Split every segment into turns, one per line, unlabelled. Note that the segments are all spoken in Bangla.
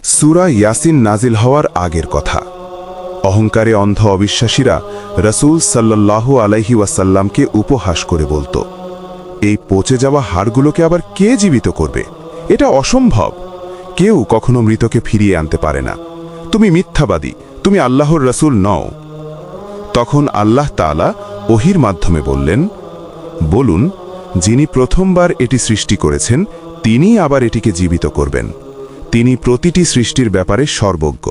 সূরা ইয়াসিন নাজিল হওয়ার আগের কথা। অহংকারে অন্ধ অবিশ্বাসীরা রাসূল সাল্লাল্লাহু আলাইহি ওয়াসাল্লামকে উপহাস করে বলত, এই পচে যাওয়া হাড়গুলোকে আবার কে জীবিত করবে? এটা অসম্ভব। কেউ কখনো মৃতকে ফিরিয়ে আনতে পারে না। তুমি মিথ্যাবাদী, তুমি আল্লাহর রাসূল নও। তখন আল্লাহ তাআলা ওহীর মাধ্যমে বললেন, বলুন, যিনি প্রথমবার এটি সৃষ্টি করেছেন তিনিই আবার এটিকে জীবিত করবেন। তিনি প্রতিটি সৃষ্টির ব্যাপারে সর্বজ্ঞ।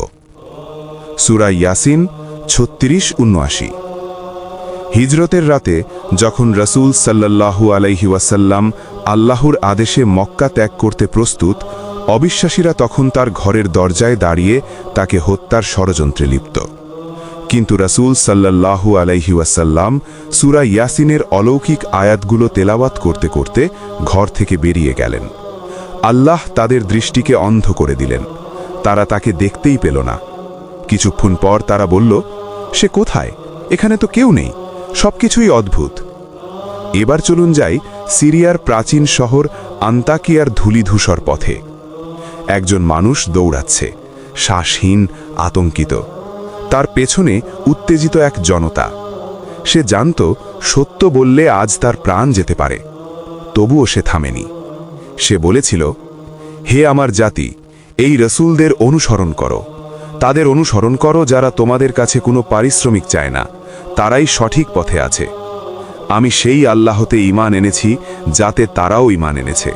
সূরা ইয়াসিন ৩৬-৭৯। হিজরতের রাতে যখন রাসূল সাল্লাল্লাহু আলাইহি ওয়াসাল্লাম আল্লাহর আদেশে মক্কা ত্যাগ করতে প্রস্তুত, অবিশ্বাসীরা তখন তার ঘরের দরজায় দাঁড়িয়ে তাকে হত্যার ষড়যন্ত্রে লিপ্ত। কিন্তু রাসূল সাল্লাল্লাহু আলাইহি ওয়াসাল্লাম সূরা ইয়াসিনের অলৌকিক আয়াতগুলো তেলাওয়াত করতে করতে ঘর থেকে বেরিয়ে গেলেন। আল্লাহ তাদের দৃষ্টিকে অন্ধ করে দিলেন। তারা তাকে দেখতেই পেল না। কিছুক্ষণ পর তারা বলল, সে কোথায়? এখানে তো কেউ নেই, সবকিছুই অদ্ভুত। এবার চলুন যাই সিরিয়ার প্রাচীন শহর আন্তাকিয়ার ধূলিধূসর পথে। একজন মানুষ দৌড়াচ্ছে, শ্বাসহীন, আতঙ্কিত। তার পেছনে উত্তেজিত এক জনতা। সে জানত সত্য বললে আজ তার প্রাণ যেতে পারে, তবুও সে থামেনি। সে বলেছিল, হে আমার জাতি, এই রসুলদের অনুসরণ করো। তাদের অনুসরণ করো যারা তোমাদের কাছে কোনো পারিশ্রমিক চায় না, তারাই সঠিক পথে আছে। আমি সেই আল্লাহতে ঈমান এনেছি যাতে তারাও ঈমান এনেছে।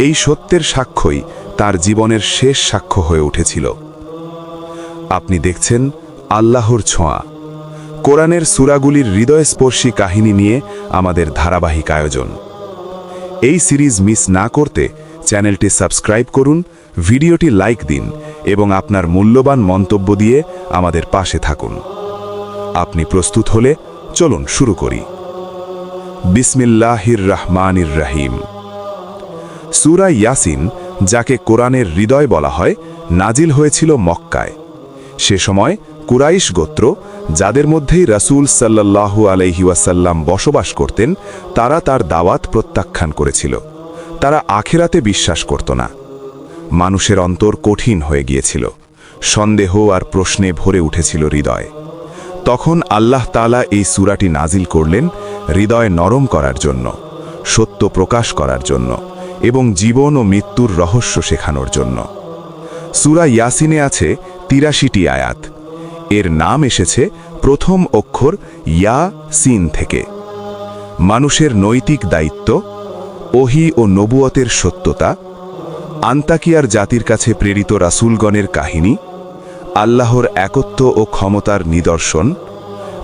এই সত্যের সাক্ষ্যই তার জীবনের শেষ সাক্ষ্য হয়ে উঠেছিল। আপনি দেখছেন আল্লাহর ছোঁয়া, কোরআনের সূরাগুলির হৃদয়স্পর্শী কাহিনী নিয়ে আমাদের ধারাবাহিক আয়োজন। এই সিরিজ মিস না করতে চ্যানেলটি সাবস্ক্রাইব করুন, ভিডিওটি লাইক দিন এবং আপনার মূল্যবান মন্তব্য দিয়ে আমাদের পাশে থাকুন। আপনি প্রস্তুত হলে চলুন শুরু করি। বিসমিল্লাহির রহমানির রহিম। সূরা ইয়াসিন, যাকে কোরআনের হৃদয় বলা হয়, নাজিল হয়েছিল মক্কায়। সে সময় কুরাইশ গোত্র, যাদের মধ্যেই রাসূল সাল্লাল্লাহু আলাইহি ওয়াসাল্লাম বসবাস করতেন, তারা তার দাওয়াত প্রত্যাখ্যান করেছিল। তারা আখিরাতে বিশ্বাস করত না। মানুষের অন্তর কঠিন হয়ে গিয়েছিল, সন্দেহ আর প্রশ্নে ভরে উঠেছিল হৃদয়। তখন আল্লাহ তাআলা এই সূরাটি নাজিল করলেন হৃদয় নরম করার জন্য, সত্য প্রকাশ করার জন্য এবং জীবন ও মৃত্যুর রহস্য শেখানোর জন্য। সূরা ইয়াসিনে আছে ৮৩টি আয়াত। এর নাম এসেছে প্রথম অক্ষর ইয়া সিন থেকে। মানুষের নৈতিক দায়িত্ব, ওহী ও নবুয়তের সত্যতা, আন্তাকিয়ার জাতির কাছে প্রেরিত রাসূলগণের কাহিনী, আল্লাহর একত্ব ও ক্ষমতার নিদর্শন,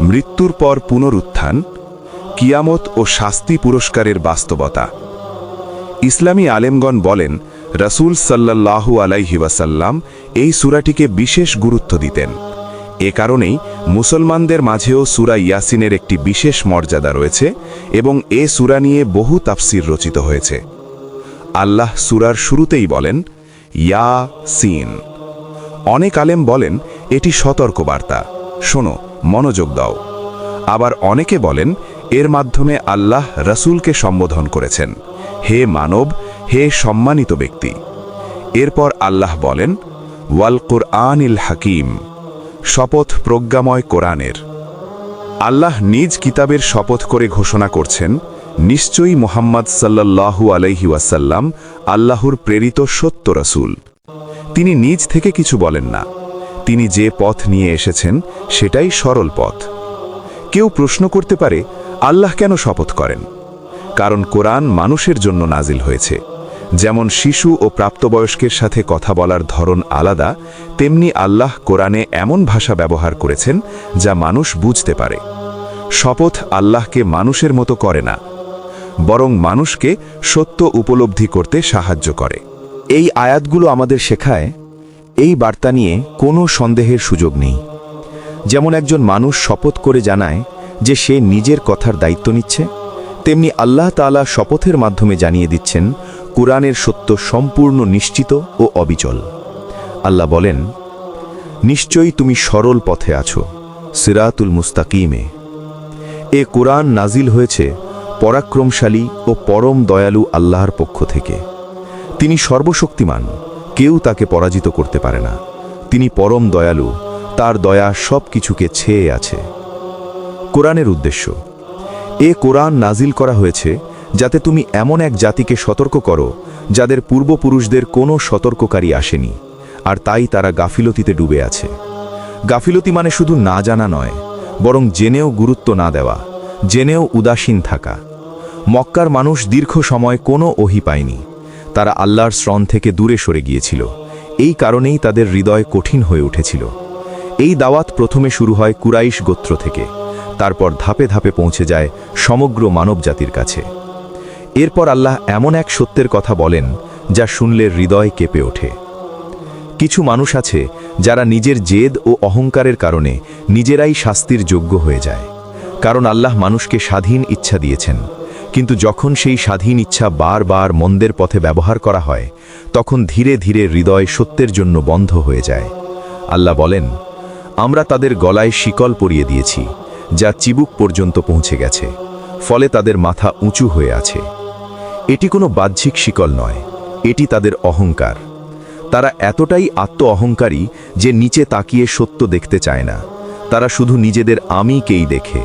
মৃত্যুর পর পুনরুত্থান, কিয়ামত ও শাস্তি পুরস্কারের বাস্তবতা। ইসলামী আলেমগণ বলেন, রাসূল সাল্লাল্লাহু আলাইহি ওয়াসাল্লাম এই সূরাটিকে বিশেষ গুরুত্ব দিতেন। এ কারণেই মুসলমানদের মাঝেও সূরা ইয়াসিনের একটি বিশেষ মর্যাদা রয়েছে এবং এ সূরা নিয়ে বহু তাফসীর রচিত হয়েছে। আল্লাহ সূরার শুরুতেই বলেন, ইয়াসিন। অনেক আলেম বলেন এটি সতর্কবার্তা, শোনো, মনোযোগ দাও। আবার অনেকে বলেন এর মাধ্যমে আল্লাহ রাসূলকে সম্বোধন করেছেন, হে মানব, হে সম্মানিত ব্যক্তি। এরপর আল্লাহ বলেন, ওয়াল কুরআনিল হাকিম, শপথ প্রজ্ঞাময় কোরআনের। আল্লাহ নিজ কিতাবের শপথ করে ঘোষণা করছেন, নিশ্চয়ই মুহাম্মদ সাল্লাল্লাহু আলাইহি ওয়াসাল্লাম আল্লাহর প্রেরিত সত্য রাসূল। তিনি নিজ থেকে কিছু বলেন না। তিনি যে পথ নিয়ে এসেছেন সেটাই সরল পথ। কেউ প্রশ্ন করতে পারে, আল্লাহ কেন শপথ করেন? কারণ কোরআন মানুষের জন্য নাজিল হয়েছে। যেমন শিশু ও প্রাপ্তবয়স্কের সাথে কথা বলার ধরন আলাদা, তেমনি আল্লাহ কোরআনে এমন ভাষা ব্যবহার করেছেন যা মানুষ বুঝতে পারে। শপথ আল্লাহকে মানুষের মতো করে না, বরং মানুষকে সত্য উপলব্ধি করতে সাহায্য করে।
এই আয়াতগুলো আমাদের শেখায়, এই বার্তা নিয়ে কোনো সন্দেহের সুযোগ নেই। যেমন একজন মানুষ শপথ করে জানায় যে সে নিজের কথার দায়িত্ব নিচ্ছে, তেমনি আল্লাহ তাআলা শপথের মাধ্যমে জানিয়ে দিচ্ছেন কুরআনের সত্য সম্পূর্ণ নিশ্চিত ও অবিচল। আল্লাহ বলেন, নিশ্চয়ই তুমি সরল পথে আছো, সিরাতুল মুস্তাকিমে। এ কুরআন নাজিল হয়েছে পরাক্রমশালী ও পরম দয়ালু আল্লাহর পক্ষ থেকে। তিনি সর্বশক্তিমান, কেউ তাকে পরাজিত করতে পারে না। তিনি পরম দয়ালু, তার দয়া সব কিছুকে ছেয়ে আছে। কোরআনের উদ্দেশ্য। কোরআন নাজিল করা হয়েছে যাতে তুমি এমন এক জাতিকে সতর্ক করো যাদের পূর্বপুরুষদের কোনো সতর্ককারী আসেনি, আর তাই তারা গাফিলতিতে ডুবে আছে। গাফিলতি মানে শুধু না জানা নয়, বরং জেনেও গুরুত্ব না দেওয়া, জেনেও উদাসীন থাকা। মক্কার মানুষ দীর্ঘ সময় কোনো ওহী পায়নি। তারা আল্লাহর শ্রণ থেকে দূরে সরে গিয়েছিল। এই কারণেই তাদের হৃদয় কঠিন হয়ে উঠেছিল। এই দাওয়াত প্রথমে শুরু হয় কুরাইশ গোত্র থেকে, তারপর ধাপে ধাপে পৌঁছে যায় সমগ্র মানবজাতির কাছে। এরপর আল্লাহ এমন এক সত্যের কথা বলেন যা শুনলে হৃদয় কেঁপে ওঠে। কিছু মানুষ আছে যারা নিজের জেদ ও অহংকারের কারণে নিজেরাই শাস্তির যোগ্য হয়ে যায়। কারণ আল্লাহ মানুষকে স্বাধীন ইচ্ছা দিয়েছেন, কিন্তু যখন সেই স্বাধীন ইচ্ছা বারবার মন্দের পথে ব্যবহার করা হয়, তখন ধীরে ধীরে হৃদয় সত্যের জন্য বন্ধ হয়ে যায়। আল্লাহ বলেন, আমরা তাদের গলায় শিকল পরিয়ে দিয়েছি যা চিবুক পর্যন্ত পৌঁছে গেছে, ফলে তাদের মাথা উঁচু হয়ে আছে। এটি কোনো বাহ্যিক শিকল নয়, এটি তাদের অহংকার। তারা এতটাই আত্ম অহংকারী যে নিচে তাকিয়ে সত্য দেখতে চায় না, তারা শুধু নিজেদের আমিকেই দেখে।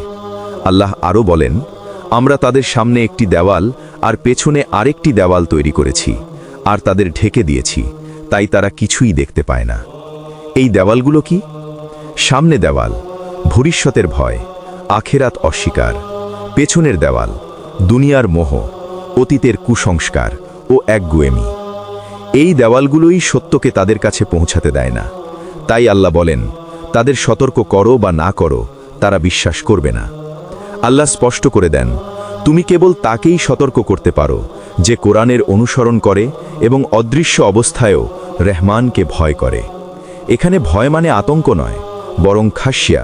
আল্লাহ আরও বলেন, আমরা তাদের সামনে একটি দেওয়াল আর পেছনে আরেকটি দেওয়াল তৈরি করেছি, আর তাদের ঢেকে দিয়েছি, তাই তারা কিছুই দেখতে পায় না। এই দেওয়ালগুলো কি? সামনে দেওয়াল ভবিষ্যতের ভয়, আখেরাত অস্বীকার। পেছনের দেওয়াল দুনিয়ার মোহ, অতীতের কুসংস্কার ও একগুয়েমি। এই দেওয়ালগুলোই সত্যকে তাদের কাছে পৌঁছাতে দেয় না। তাই আল্লাহ বলেন, তাদের সতর্ক করো বা না করো, তারা বিশ্বাস করবে না। আল্লাহ স্পষ্ট করে দেন, তুমি কেবল তাকেই সতর্ক করতে পারো যে কোরআনের অনুসরণ করে এবং অদৃশ্য অবস্থায়ও রহমানকে ভয় করে। এখানে ভয় মানে আতঙ্ক নয়, বরং খাসিয়া,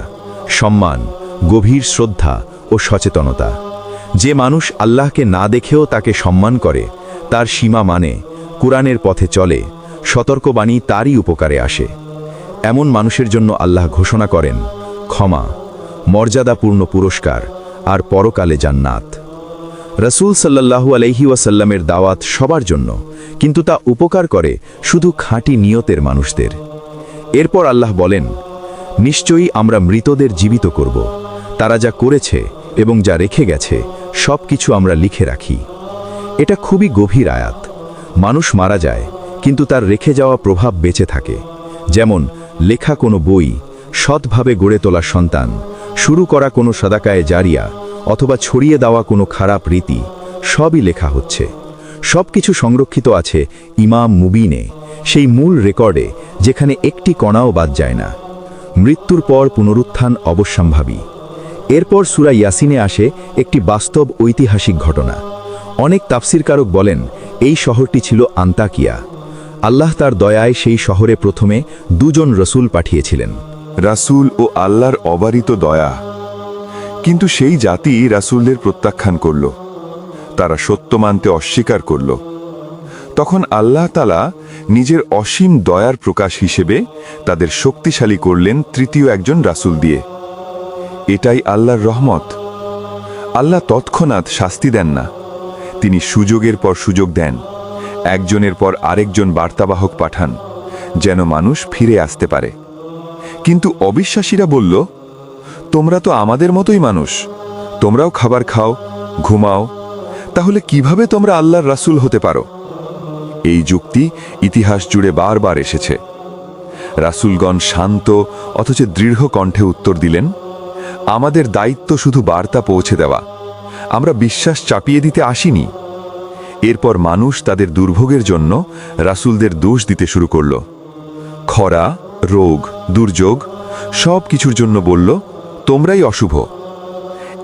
সম্মান, গভীর শ্রদ্ধা ও সচেতনতা। যে মানুষ আল্লাহকে না দেখেও তাকে সম্মান করে, তার সীমা মানে, কোরআনের পথে চলে, সতর্কবাণী তারই উপকারে আসে। এমন মানুষের জন্য আল্লাহ ঘোষণা করেন ক্ষমা, মর্যাদাপূর্ণ পুরস্কার আর পরকালে জান্নাত। রাসূল সাল্লাল্লাহু আলাইহি ওয়াসাল্লামের দাওয়াত সবার জন্য, কিন্তু তা উপকার করে শুধু খাঁটি নিয়তের মানুষদের। এরপর আল্লাহ বলেন, নিশ্চয়ই আমরা মৃতদের জীবিত করব। তারা যা করেছে এবং যা রেখে গেছে সব কিছু আমরা লিখে রাখি। এটা খুবই গভীর আয়াত। মানুষ মারা যায়, কিন্তু তার রেখে যাওয়া প্রভাব বেঁচে থাকে। যেমন লেখা কোনো বই, সৎভাবে গড়ে তোলা সন্তান, শুরু করা কোনো সাদাকায়ে জারিয়া, অথবা ছড়িয়ে দেওয়া কোনো খারাপ রীতি, সবই লেখা হচ্ছে। সব কিছু সংরক্ষিত আছে ইমাম মুবিনে, সেই মূল রেকর্ডে, যেখানে একটি কণাও বাদ যায় না। মৃত্যুর পর পুনরুত্থান অবশ্যম্ভাবী। এরপর সূরা ইয়াসিনে আসে একটি বাস্তব ঐতিহাসিক ঘটনা। অনেক তাফসিরকারক বলেন এই শহরটি ছিল আন্তাকিয়া। আল্লাহ তার দয়ায় সেই শহরে প্রথমে 2 জন রসুল পাঠিয়েছিলেন।
রাসূল ও আল্লাহর অবারিত দয়া। কিন্তু সেই জাতি রাসূলদের প্রত্যাখ্যান করল, তারা সত্য মানতে অস্বীকার করল। তখন আল্লাহ তাআলা নিজের অসীম দয়ার প্রকাশ হিসেবে তাদের শক্তিশালী করলেন তৃতীয় একজন রাসূল দিয়ে। এটাই আল্লাহর রহমত। আল্লাহ তৎক্ষণাৎ শাস্তি দেন না, তিনি সুযোগের পর সুযোগ দেন। একজনের পর আরেকজন বার্তাবাহক পাঠান, যেন মানুষ ফিরে আসতে পারে। কিন্তু অবিশ্বাসীরা বলল, তোমরা তো আমাদের মতোই মানুষ, তোমরাও খাবার খাও, ঘুমাও, তাহলে কিভাবে তোমরা আল্লাহর রাসূল হতে পারো? এই যুক্তি ইতিহাস জুড়ে বারবার এসেছে। রাসূলগণ শান্ত অথচ দৃঢ় কণ্ঠে উত্তর দিলেন, আমাদের দায়িত্ব শুধু বার্তা পৌঁছে দেওয়া, আমরা বিশ্বাস চাপিয়ে দিতে আসিনি। এরপর মানুষ তাদের দুর্ভোগের জন্য রাসূলদের দোষ দিতে শুরু করল। খরা, রোগ, দুর্যোগ সব কিছুর জন্য বলল, তোমরাই অশুভ।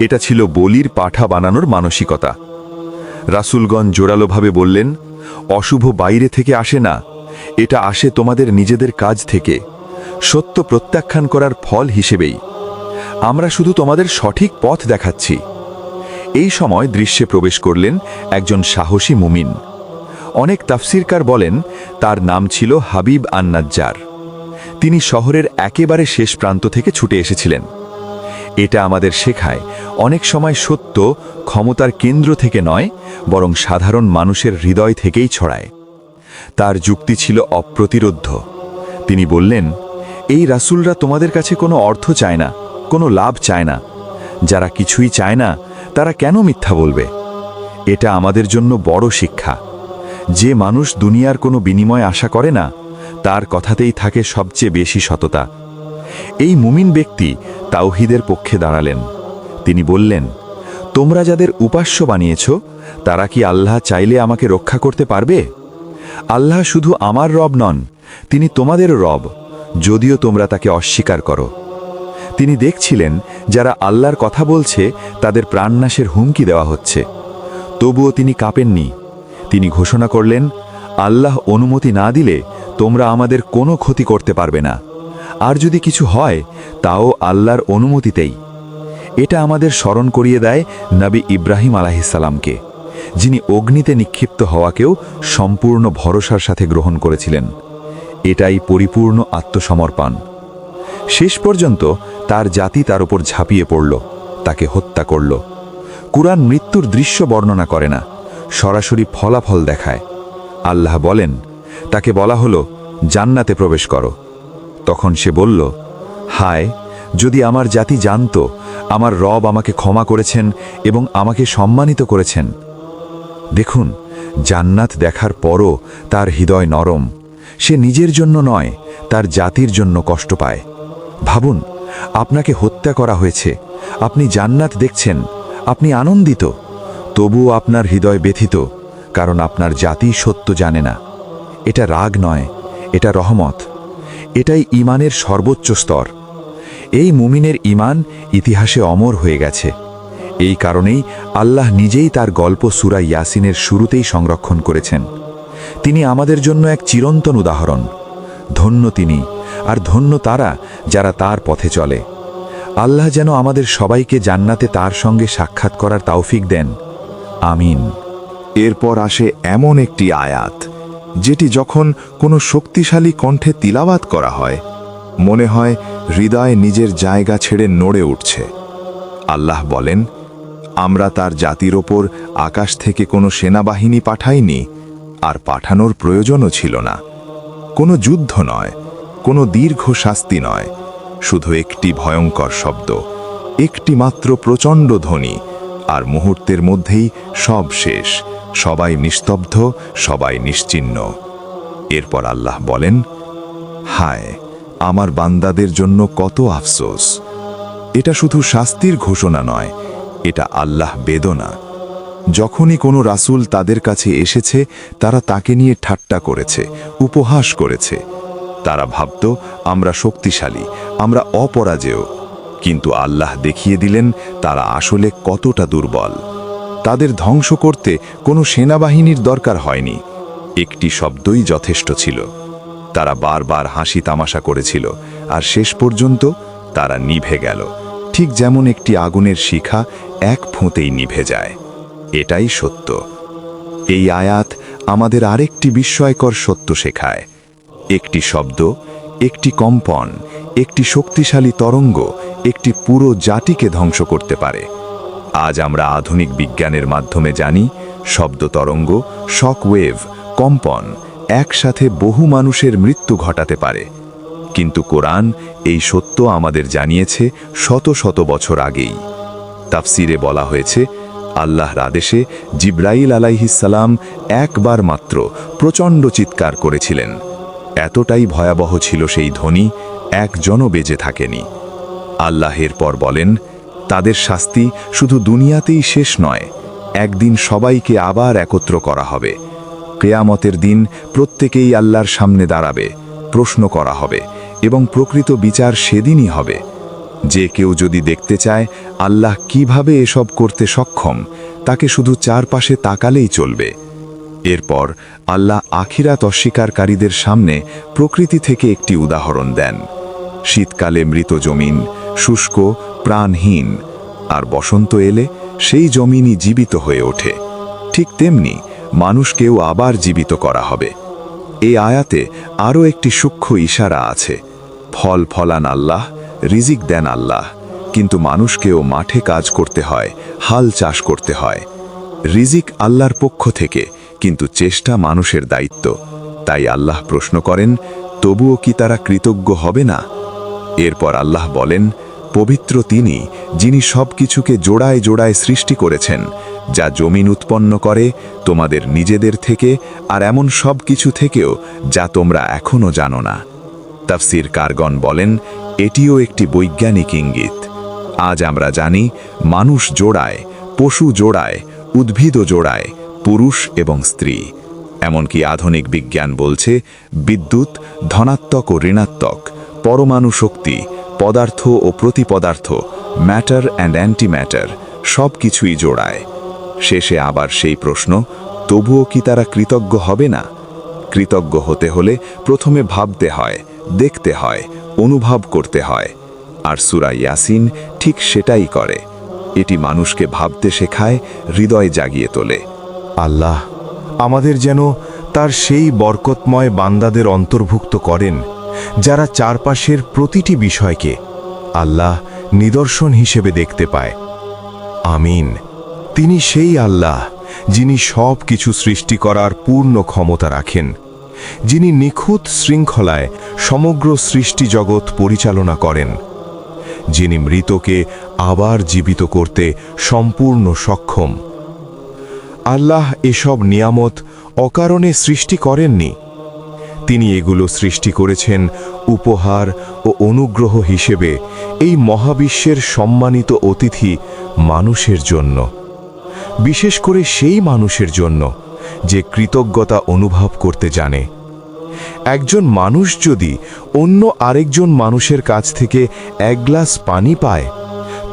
এটা ছিল বলির পাঠা বানানোর মানসিকতা। রাসূলগণ জোরালোভাবে বললেন, অশুভ বাইরে থেকে আসে না, এটা আসে তোমাদের নিজেদের কাজ থেকে, সত্য প্রত্যাখ্যান করার ফল হিসেবেই। আমরা শুধু তোমাদের সঠিক পথ দেখাচ্ছি। এই সময় দৃশ্যে প্রবেশ করলেন একজন সাহসী মুমিন। অনেক তাফসিরকার বলেন তার নাম ছিল হাবিব আন-নাজ্জার। তিনি শহরের একেবারে শেষ প্রান্ত থেকে ছুটে এসেছিলেন। এটা আমাদের শেখায়, অনেক সময় সত্য ক্ষমতার কেন্দ্র থেকে নয়, বরং সাধারণ মানুষের হৃদয় থেকেই ছড়ায়। তার যুক্তি ছিল অপ্রতিরোধ্য। তিনি বললেন, এই রাসূলরা তোমাদের কাছে কোনো অর্থ চায় না, কোনো লাভ চায় না। যারা কিছুই চায় না তারা কেন মিথ্যা বলবে? এটা আমাদের জন্য বড় শিক্ষা। যে মানুষ দুনিয়ার কোনো বিনিময় আশা করে না, তার কথাতেই থাকে সবচেয়ে বেশি সততা। এই মুমিন ব্যক্তি তাওহীদের পক্ষে দাঁড়ালেন। তিনি বললেন, তোমরা যাদের উপাস্য বানিয়েছ, তারা কি আল্লাহ চাইলে আমাকে রক্ষা করতে পারবে? আল্লাহ শুধু আমার রব নন, তিনি তোমাদেরও রব, যদিও তোমরা তাকে অস্বীকার করো। তিনি দেখছিলেন যারা আল্লাহর কথা বলছে তাদের প্রাণনাশের হুমকি দেওয়া হচ্ছে, তবুও তিনি কাঁপেননি। তিনি ঘোষণা করলেন, আল্লাহ অনুমতি না দিলে তোমরা আমাদের কোনো ক্ষতি করতে পারবে না, আর যদি কিছু হয় তাও আল্লাহর অনুমতিতেই। এটা আমাদের স্মরণ করিয়ে দেয় নবী ইব্রাহিম আলাইহিসসালামকে, যিনি অগ্নিতে নিক্ষিপ্ত হওয়াকেও সম্পূর্ণ ভরসার সাথে গ্রহণ করেছিলেন। এটাই পরিপূর্ণ আত্মসমর্পণ। শেষ পর্যন্ত তার জাতি তার উপর ঝাঁপিয়ে পড়ল, তাকে হত্যা করল। কুরআন মৃত্যুর দৃশ্য বর্ণনা করে না, সরাসরি ফলাফল দেখায়। আল্লাহ বলেন, তাকে বলা হলো, জান্নাতে প্রবেশ করো। তখন সে বলল, হায়, যদি আমার জাতি জানত আমার রব আমাকে ক্ষমা করেছেন এবং আমাকে সম্মানিত করেছেন। দেখুন, জান্নাত দেখার পরও তার হৃদয় নরম। সে নিজের জন্য নয়, তার জাতির জন্য কষ্ট পায়। ভাবুন, আপনাকে হত্যা করা হয়েছে, আপনি জান্নাত দেখছেন, আপনি আনন্দিত, তবুও আপনার হৃদয় ব্যথিত, কারণ আপনার জাতি সত্য জানে না। এটা রাগ নয়, এটা রহমত। এটাই ঈমানের সর্বোচ্চ স্তর। এই মুমিনের ঈমান ইতিহাসে অমর হয়ে গেছে। এই কারণেই আল্লাহ নিজেই তার গল্প সূরা ইয়াসিনের শুরুতেই সংরক্ষণ করেছেন। তিনি আমাদের জন্য এক চিরন্তন উদাহরণ। ধন্য তিনি, আর ধন্য তারা যারা তার পথে চলে। আল্লাহ যেন আমাদের সবাইকে জান্নাতে তার সঙ্গে সাক্ষাৎ করার তৌফিক দেন। আমিন।
এরপর আসে এমন একটি আয়াত, যেটি যখন কোনো শক্তিশালী কণ্ঠে তিলাওয়াত করা হয়, মনে হয় হৃদয় নিজের জায়গা ছেড়ে নড়ে উঠছে। আল্লাহ বলেন, আমরা তার জাতির ওপর আকাশ থেকে কোনো সেনাবাহিনী পাঠাইনি, আর পাঠানোর প্রয়োজনও ছিল না। কোনো যুদ্ধ নয়, কোনো দীর্ঘ শাস্তি নয়, শুধু একটি ভয়ঙ্কর শব্দ, একটি মাত্র প্রচণ্ড ধ্বনি, আর মুহূর্তের মধ্যেই সব শেষ। সবাই নিস্তব্ধ, সবাই নিশ্চিহ্ন। এরপর আল্লাহ বলেন, হায়, আমার বান্দাদের জন্য কত আফসোস। এটা শুধু শাস্তির ঘোষণা নয়, এটা আল্লাহ বেদনা। যখনই কোনো রাসূল তাদের কাছে এসেছে, তারা তাকে নিয়ে ঠাট্টা করেছে, উপহাস করেছে। তারা ভাবত আমরা শক্তিশালী, আমরা অপরাজেয়। কিন্তু আল্লাহ দেখিয়ে দিলেন তারা আসলে কতটা দুর্বল। তাদের ধ্বংস করতে কোনো সেনাবাহিনীর দরকার হয়নি, একটি শব্দই যথেষ্ট ছিল। তারা বারবার হাসি তামাশা করেছিল, আর শেষ পর্যন্ত তারা নিভে গেল, ঠিক যেমন একটি আগুনের শিখা এক ফোঁতেই নিভে যায়। এটাই সত্য। এই আয়াত আমাদের আরেকটি বিস্ময়কর সত্য শেখায়। একটি শব্দ, একটি কম্পন, একটি শক্তিশালী তরঙ্গ একটি পুরো জাতিকে ধ্বংস করতে পারে। আজ আমরা আধুনিক বিজ্ঞানের মাধ্যমে জানি, শব্দ তরঙ্গ, শক ওয়েভ, কম্পন একসাথে বহু মানুষের মৃত্যু ঘটাতে পারে। কিন্তু কোরআন এই সত্য আমাদের জানিয়েছে শত শত বছর আগেই। তাফসিরে বলা হয়েছে, আল্লাহর আদেশে জিবরাইল আলাইহিসসালাম একবার মাত্র প্রচণ্ড চিৎকার করেছিলেন। এতটাই ভয়াবহ ছিল সেই ধ্বনি, একজনও বেঁচে থাকেনি। আল্লাহের পর বলেন, তাদের শাস্তি শুধু দুনিয়াতেই শেষ নয়, একদিন সবাইকে আবার একত্র করা হবে। কিয়ামতের দিন প্রত্যেকেই আল্লাহর সামনে দাঁড়াবে, প্রশ্ন করা হবে, এবং প্রকৃত বিচার সেদিনই হবে। যে কেউ যদি দেখতে চায় আল্লাহ কিভাবে এসব করতে সক্ষম, তাকে শুধু চারপাশে তাকালেই চলবে। এরপর আল্লাহ আখিরাত অস্বীকারীদের সামনে প্রকৃতি থেকে একটি উদাহরণ দেন। শীতকালে মৃত জমিন, শুষ্ক, প্রাণহীন, আর বসন্ত এলে সেই জমিনই জীবিত হয়ে ওঠে। ঠিক তেমনি মানুষকেও আবার জীবিত করা হবে। এই আয়াতে আরও একটি সূক্ষ্ম ইশারা আছে। ফল ফলান আল্লাহ, রিজিক দেন আল্লাহ, কিন্তু মানুষকেও মাঠে কাজ করতে হয়, হাল চাষ করতে হয়। রিজিক আল্লাহর পক্ষ থেকে, কিন্তু চেষ্টা মানুষের দায়িত্ব।
তাই আল্লাহ প্রশ্ন করেন, তবুও কি তারা কৃতজ্ঞ হবে না? এরপর আল্লাহ বলেন, পবিত্র তিনি, যিনি সব কিছুকে জোড়ায় জোড়ায় সৃষ্টি করেছেন, যা জমিন উৎপন্ন করে তোমাদের নিজেদের থেকে আর এমন সব কিছু থেকেও যা তোমরা এখনও জানো না। তাফসির কারগণ বলেন, এটিও একটি বৈজ্ঞানিক ইঙ্গিত। আজ আমরা জানি মানুষ জোড়ায়, পশু জোড়ায়, উদ্ভিদও জোড়ায়, পুরুষ এবং স্ত্রী। এমনকি আধুনিক বিজ্ঞান বলছে বিদ্যুৎ ধনাত্মক ও ঋণাত্মক, পরমাণু শক্তি, পদার্থ ও প্রতিপদার্থ, ম্যাটার অ্যান্ড অ্যান্টিম্যাটার সব কিছুই জোড়ায়। শেষে আবার সেই প্রশ্ন, তবুও কি তারা কৃতজ্ঞ হবে না? কৃতজ্ঞ হতে হলে প্রথমে ভাবতে হয়, দেখতে হয়, অনুভব করতে হয়। আর সূরা ইয়াসিন ঠিক সেটাই করে। এটি মানুষকে ভাবতে শেখায়, হৃদয় জাগিয়ে তোলে।
আল্লাহ আমাদের যেন তার সেই বরকতময় বান্দাদের অন্তর্ভুক্ত করেন যারা চারপাশের প্রতিটি বিষয়কে আল্লাহ নিদর্শন হিসেবে দেখতে পায়। আমিন। তিনি সেই আল্লাহ যিনি সব কিছু সৃষ্টি করার পূর্ণ ক্ষমতা রাখেন, যিনি নিখুঁত শৃঙ্খলায় সমগ্র সৃষ্টি জগৎ পরিচালনা করেন, যিনি মৃতকে আবার জীবিত করতে সম্পূর্ণ সক্ষম। আল্লাহ এসব নিয়ামত অকারণে সৃষ্টি করেননি। তিনি এগুলো সৃষ্টি করেছেন উপহার ও অনুগ্রহ হিসেবে এই মহাবিশ্বের সম্মানিত অতিথি মানুষের জন্য, বিশেষ করে সেই মানুষের জন্য যে কৃতজ্ঞতা অনুভব করতে জানে। একজন মানুষ যদি অন্য আরেকজন মানুষের কাছ থেকে এক গ্লাস পানি পায়,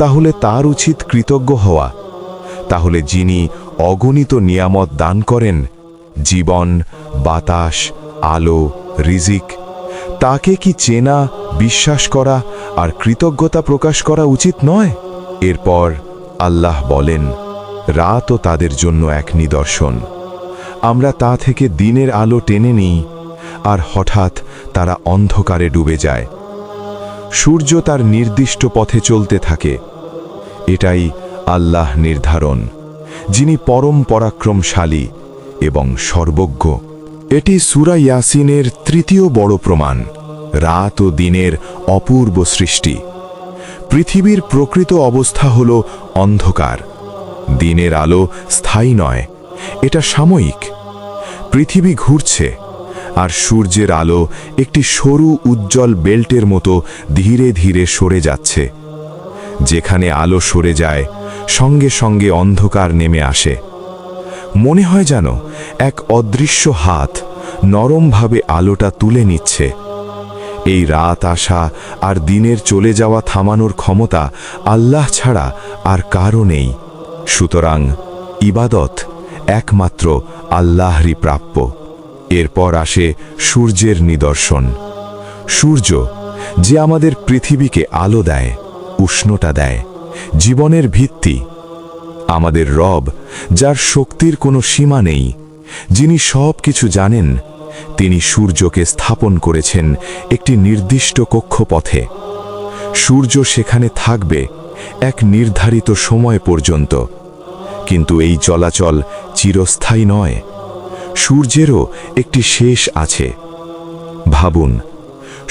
তাহলে তার উচিত কৃতজ্ঞ হওয়া। তাহলে যিনি অগণিত নিয়ামত দান করেন, জীবন, বাতাস, আলো, রিজিক, তাকে কি চেনা, বিশ্বাস করা আর কৃতজ্ঞতা প্রকাশ করা উচিত নয়? এরপর আল্লাহ বলেন, রাতও তাদের জন্য এক নিদর্শন। আমরা তা থেকে দিনের আলো টেনে নিই, আর হঠাৎ তারা অন্ধকারে ডুবে যায়। সূর্য তার নির্দিষ্ট পথে চলতে থাকে। এটাই আল্লাহ নির্ধারণ, যিনি পরম পরাক্রমশালী এবং সর্বজ্ঞ। এটি সূরা ইয়াসিনের তৃতীয় বড় প্রমাণ, রাত ও দিনের অপূর্ব সৃষ্টি। পৃথিবীর প্রকৃত অবস্থা হল অন্ধকার। দিনের আলো স্থায়ী নয়, এটা সাময়িক। পৃথিবী ঘুরছে, আর সূর্যের আলো একটি সরু উজ্জ্বল বেল্টের মতো ধীরে ধীরে সরে যাচ্ছে। যেখানে আলো সরে যায়, সঙ্গে সঙ্গে অন্ধকার নেমে আসে। মনে হয় যেন এক অদৃশ্য হাত নরমভাবে আলোটা তুলে নিচ্ছে। এই রাত আসা আর দিনের চলে যাওয়া থামানোর ক্ষমতা আল্লাহ ছাড়া আর কারও নেই। সুতরাং ইবাদত একমাত্র আল্লাহরই প্রাপ্য। এরপর আসে সূর্যের নিদর্শন। সূর্য যে আমাদের পৃথিবীকে আলো দেয়, উষ্ণতা দেয়, জীবনের ভিত্তি। আমাদের রব, যার শক্তির কোনো সীমা নেই, যিনি সব কিছু জানেন, তিনি সূর্যকে স্থাপন করেছেন একটি নির্দিষ্ট কক্ষপথে। সূর্য সেখানে থাকবে এক নির্ধারিত সময় পর্যন্ত। কিন্তু এই চলাচল চিরস্থায়ী নয়। সূর্যেরও একটি শেষ আছে। ভাবুন,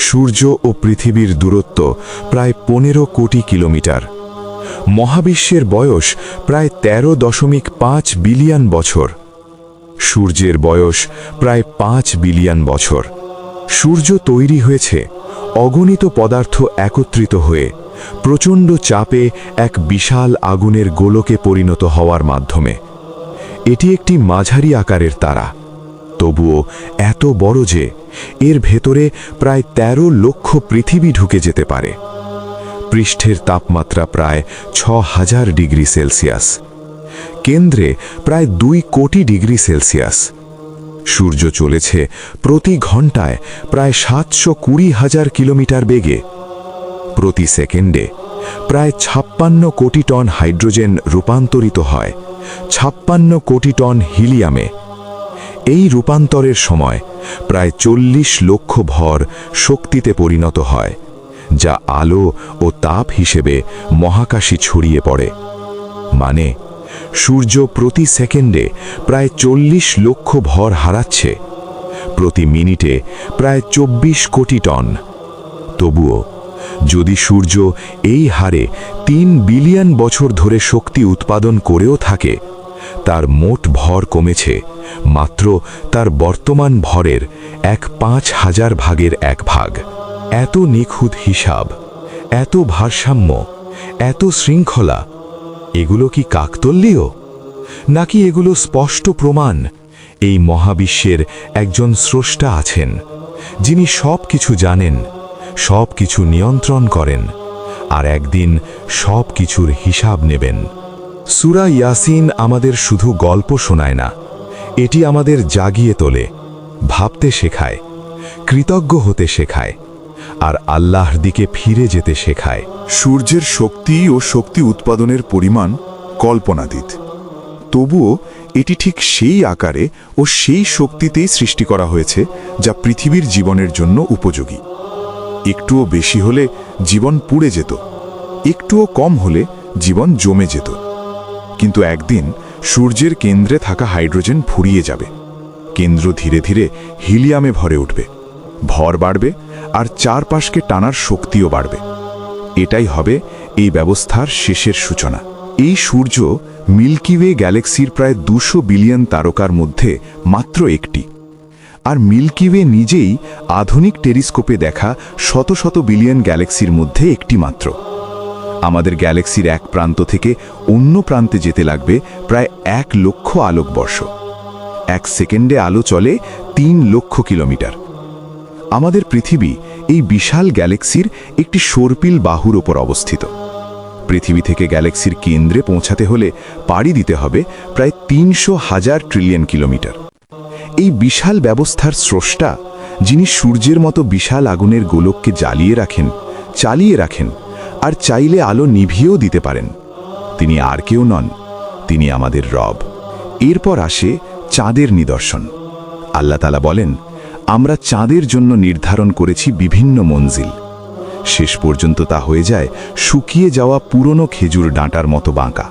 সূর্য ও পৃথিবীর দূরত্ব প্রায় 15 কোটি কিলোমিটার। মহাবিশ্বের বয়স প্রায় 13.5 বিলিয়ন বছর। সূর্যের বয়স প্রায় 5 বিলিয়ন বছর। সূর্য তৈরি হয়েছে অগণিত পদার্থ একত্রিত হয়ে প্রচণ্ড চাপে এক বিশাল আগুনের গোলকে পরিণত হওয়ার মাধ্যমে। এটি একটি মাঝারি আকারের তারা, তবুও এত বড় যে এর ভেতরে প্রায় 13 লক্ষ পৃথিবী ঢুকে যেতে পারে। পৃষ্ঠের তাপমাত্রা প্রায় 6000 ডিগ্রি সেলসিয়াস, কেন্দ্রে প্রায় 2 কোটি ডিগ্রি সেলসিয়াস। সূর্য চলেছে প্রতি ঘন্টায় প্রায় 720,000 কিলোমিটার বেগে। প্রতি সেকেন্ডে প্রায় 56 কোটি টন হাইড্রোজেন রূপান্তরিত হয় 56 কোটি টন হিলিয়ামে। এই রূপান্তরের সময় প্রায় 40 লক্ষ ভর শক্তিতে পরিণত হয়, যা আলো ও তাপ হিসেবে মহাকাশে ছড়িয়ে পড়ে। মানে সূর্য প্রতি সেকেন্ডে প্রায় 40 লক্ষ ভর হারাচ্ছে।
প্রতি মিনিটে প্রায় ২৪ কোটি টন। তবুও যদি সূর্য এই হারে ৩ বিলিয়ন বছর ধরে শক্তি উৎপাদন করেও থাকে, তার মোট ভর কমেছে মাত্র তার বর্তমান ভরের ১/৫,০০০ ভাগের ১ ভাগ। এত নিখুঁত হিসাব, এত ভারসাম্য, এত শৃঙ্খলা, এগুলো কি কাকতালীয়, নাকি এগুলো স্পষ্ট প্রমাণ এই মহাবিশ্বের একজন স্রষ্টা আছেন, যিনি সব কিছু জানেন, সব কিছু নিয়ন্ত্রণ করেন, আর একদিন সব কিছুর হিসাব নেবেন? সূরা ইয়াসিন আমাদের শুধু গল্প শোনায় না, এটি আমাদের জাগিয়ে তোলে, ভাবতে শেখায়, কৃতজ্ঞ হতে শেখায়, আর আল্লাহর দিকে ফিরে যেতে শেখায়।
সূর্যের শক্তি ও শক্তি উৎপাদনের পরিমাণ কল্পনাতীত, তবুও এটি ঠিক সেই আকারে ও সেই শক্তিতেই সৃষ্টি করা হয়েছে যা পৃথিবীর জীবনের জন্য উপযোগী। একটুও বেশি হলে জীবন পুড়ে যেত, একটুও কম হলে জীবন জমে যেত। কিন্তু একদিন সূর্যের কেন্দ্রে থাকা হাইড্রোজেন ফুরিয়ে যাবে, কেন্দ্র ধীরে ধীরে হিলিয়ামে ভরে উঠবে, ভর বাড়বে, আর চারপাশকে টানার শক্তিও বাড়বে। এটাই হবে এই ব্যবস্থার শেষের সূচনা। এই সূর্য মিল্কি ওয়ে গ্যালাক্সির প্রায় ২০০ বিলিয়ন তারকার মধ্যে মাত্র একটি, আর মিল্কি ওয়ে নিজেই আধুনিক টেলিস্কোপে দেখা শত শত বিলিয়ন গ্যালাক্সির মধ্যে একটি মাত্র। আমাদের গ্যালাক্সির এক প্রান্ত থেকে অন্য প্রান্তে যেতে লাগবে প্রায় ১ লক্ষ আলোকবর্ষ। ১ সেকেন্ডে আলো চলে ৩ লক্ষ কিলোমিটার। আমাদের পৃথিবী এই বিশাল গ্যালাক্সির একটি সর্পিল বাহুর ওপর অবস্থিত। পৃথিবী থেকে গ্যালাক্সির কেন্দ্রে পৌঁছাতে হলে পাড়ি দিতে হবে প্রায় ৩০০,০০০ ট্রিলিয়ন কিলোমিটার। এই বিশাল ব্যবস্থার স্রষ্টা, যিনি সূর্যের মতো বিশাল আগুনের গোলককে জ্বালিয়ে রাখেন, চালিয়ে রাখেন, আর চাইলে আলো নিভিয়েও দিতে পারেন, তিনি আর কেউ নন, তিনি আমাদের রব। এরপর আসে চাঁদের নিদর্শন। আল্লাহ তাআলা বলেন, আমরা চাঁদের জন্য নির্ধারণ করেছি বিভিন্ন মঞ্জিল। শেষ পর্যন্ত তা হয়ে যায় শুকিয়ে যাওয়া পুরনো খেজুর ডাঁটার মতো বাঁকা।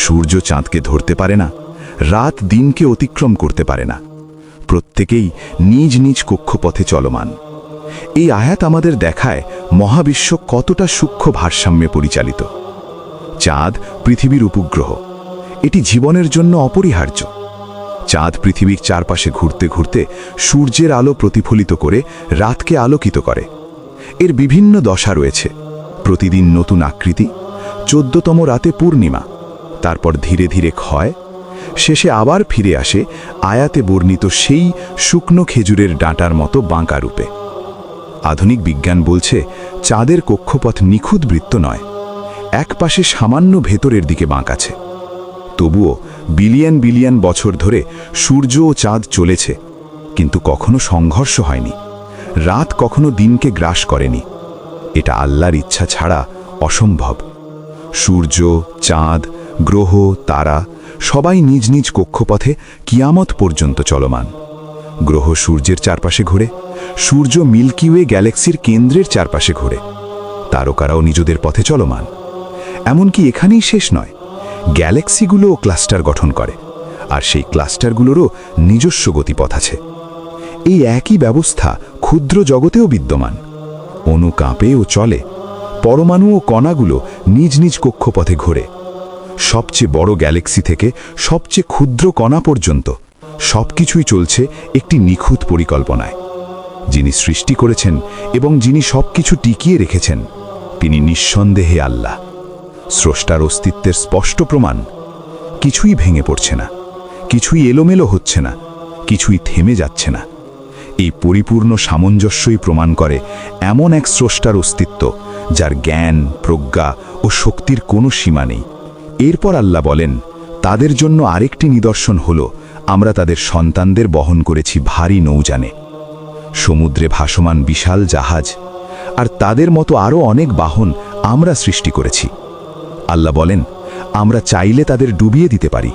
সূর্য চাঁদকে ধরতে পারে না, রাত দিনকে অতিক্রম করতে পারে না, প্রত্যেকেই নিজ নিজ কক্ষপথে চলমান। এই আয়াত আমাদের দেখায় মহাবিশ্ব কতটা সূক্ষ্ম ভারসাম্যে পরিচালিত। চাঁদ পৃথিবীর উপগ্রহ, এটি জীবনের জন্য অপরিহার্য। চাঁদ পৃথিবীর চারপাশে ঘুরতে ঘুরতে সূর্যের আলো প্রতিফলিত করে রাতকে আলোকিত করে। এর বিভিন্ন দশা রয়েছে, প্রতিদিন নতুন আকৃতি, ১৪তম রাতে পূর্ণিমা, তারপর ধীরে ধীরে ক্ষয়, শেষে আবার ফিরে আসে আয়াতে বর্ণিত সেই শুকনো খেজুরের ডাঁটার মতো বাঁকা রূপে। আধুনিক বিজ্ঞান বলছে চাঁদের কক্ষপথ নিখুঁত বৃত্ত নয়, এক পাশে সামান্য ভেতরের দিকে বাঁক আছে। তবুও বিলিয়ন বিলিয়ন বছর ধরে সূর্য ও চাঁদ চলেছে, কিন্তু কখনো সংঘর্ষ হয়নি, রাত কখনো দিনকে গ্রাস করেনি। এটা আল্লাহর ইচ্ছা ছাড়া অসম্ভব। সূর্য, চাঁদ, গ্রহ, তারা সবাই নিজ নিজ কক্ষপথে কিয়ামত পর্যন্ত চলমান। গ্রহ সূর্যের চারপাশে ঘোরে, সূর্য মিল্কি ওয়ে গ্যালাক্সির কেন্দ্রের চারপাশে ঘোরে, তারকারাও নিজেদের পথে চলমান। এমনকি এখানেই শেষ নয়, গ্যালাক্সিগুলোও ক্লাস্টার গঠন করে, আর সেই ক্লাস্টারগুলোরও নিজস্ব গতিপথ আছে। এই একই ব্যবস্থা ক্ষুদ্র জগতেও বিদ্যমান। অণু কাঁপে ও চলে, পরমাণু ও কণাগুলো নিজ নিজ কক্ষপথে ঘোরে। সবচেয়ে বড় গ্যালাক্সি থেকে সবচেয়ে ক্ষুদ্র কণা পর্যন্ত সবকিছুই চলছে একটি নিখুঁত পরিকল্পনায়। যিনি সৃষ্টি করেছেন এবং যিনি সবকিছু টিকিয়ে রেখেছেন, তিনি নিঃসন্দেহে আল্লাহ। স্রষ্টার অস্তিত্বের স্পষ্ট প্রমাণ। কিছুই ভেঙে পড়ছে না, কিছুই এলোমেলো হচ্ছে না, কিছুই থেমে যাচ্ছে না। এই পরিপূর্ণ সামঞ্জস্যই প্রমাণ করে এমন এক স্রষ্টার অস্তিত্ব, যার জ্ঞান, প্রজ্ঞা ও শক্তির কোনো সীমা নেই। এরপর আল্লাহ বলেন, তাদের জন্য আরেকটি নিদর্শন হলো আমরা তাদের সন্তানদের বহন করেছি ভারী নৌযানে, সমুদ্রে ভাসমান বিশাল জাহাজ, আর তাদের মতো আরও অনেক বাহন আমরা সৃষ্টি করেছি। আল্লাহ বলেন, আমরা চাইলে তাদের ডুবিয়ে দিতে পারি,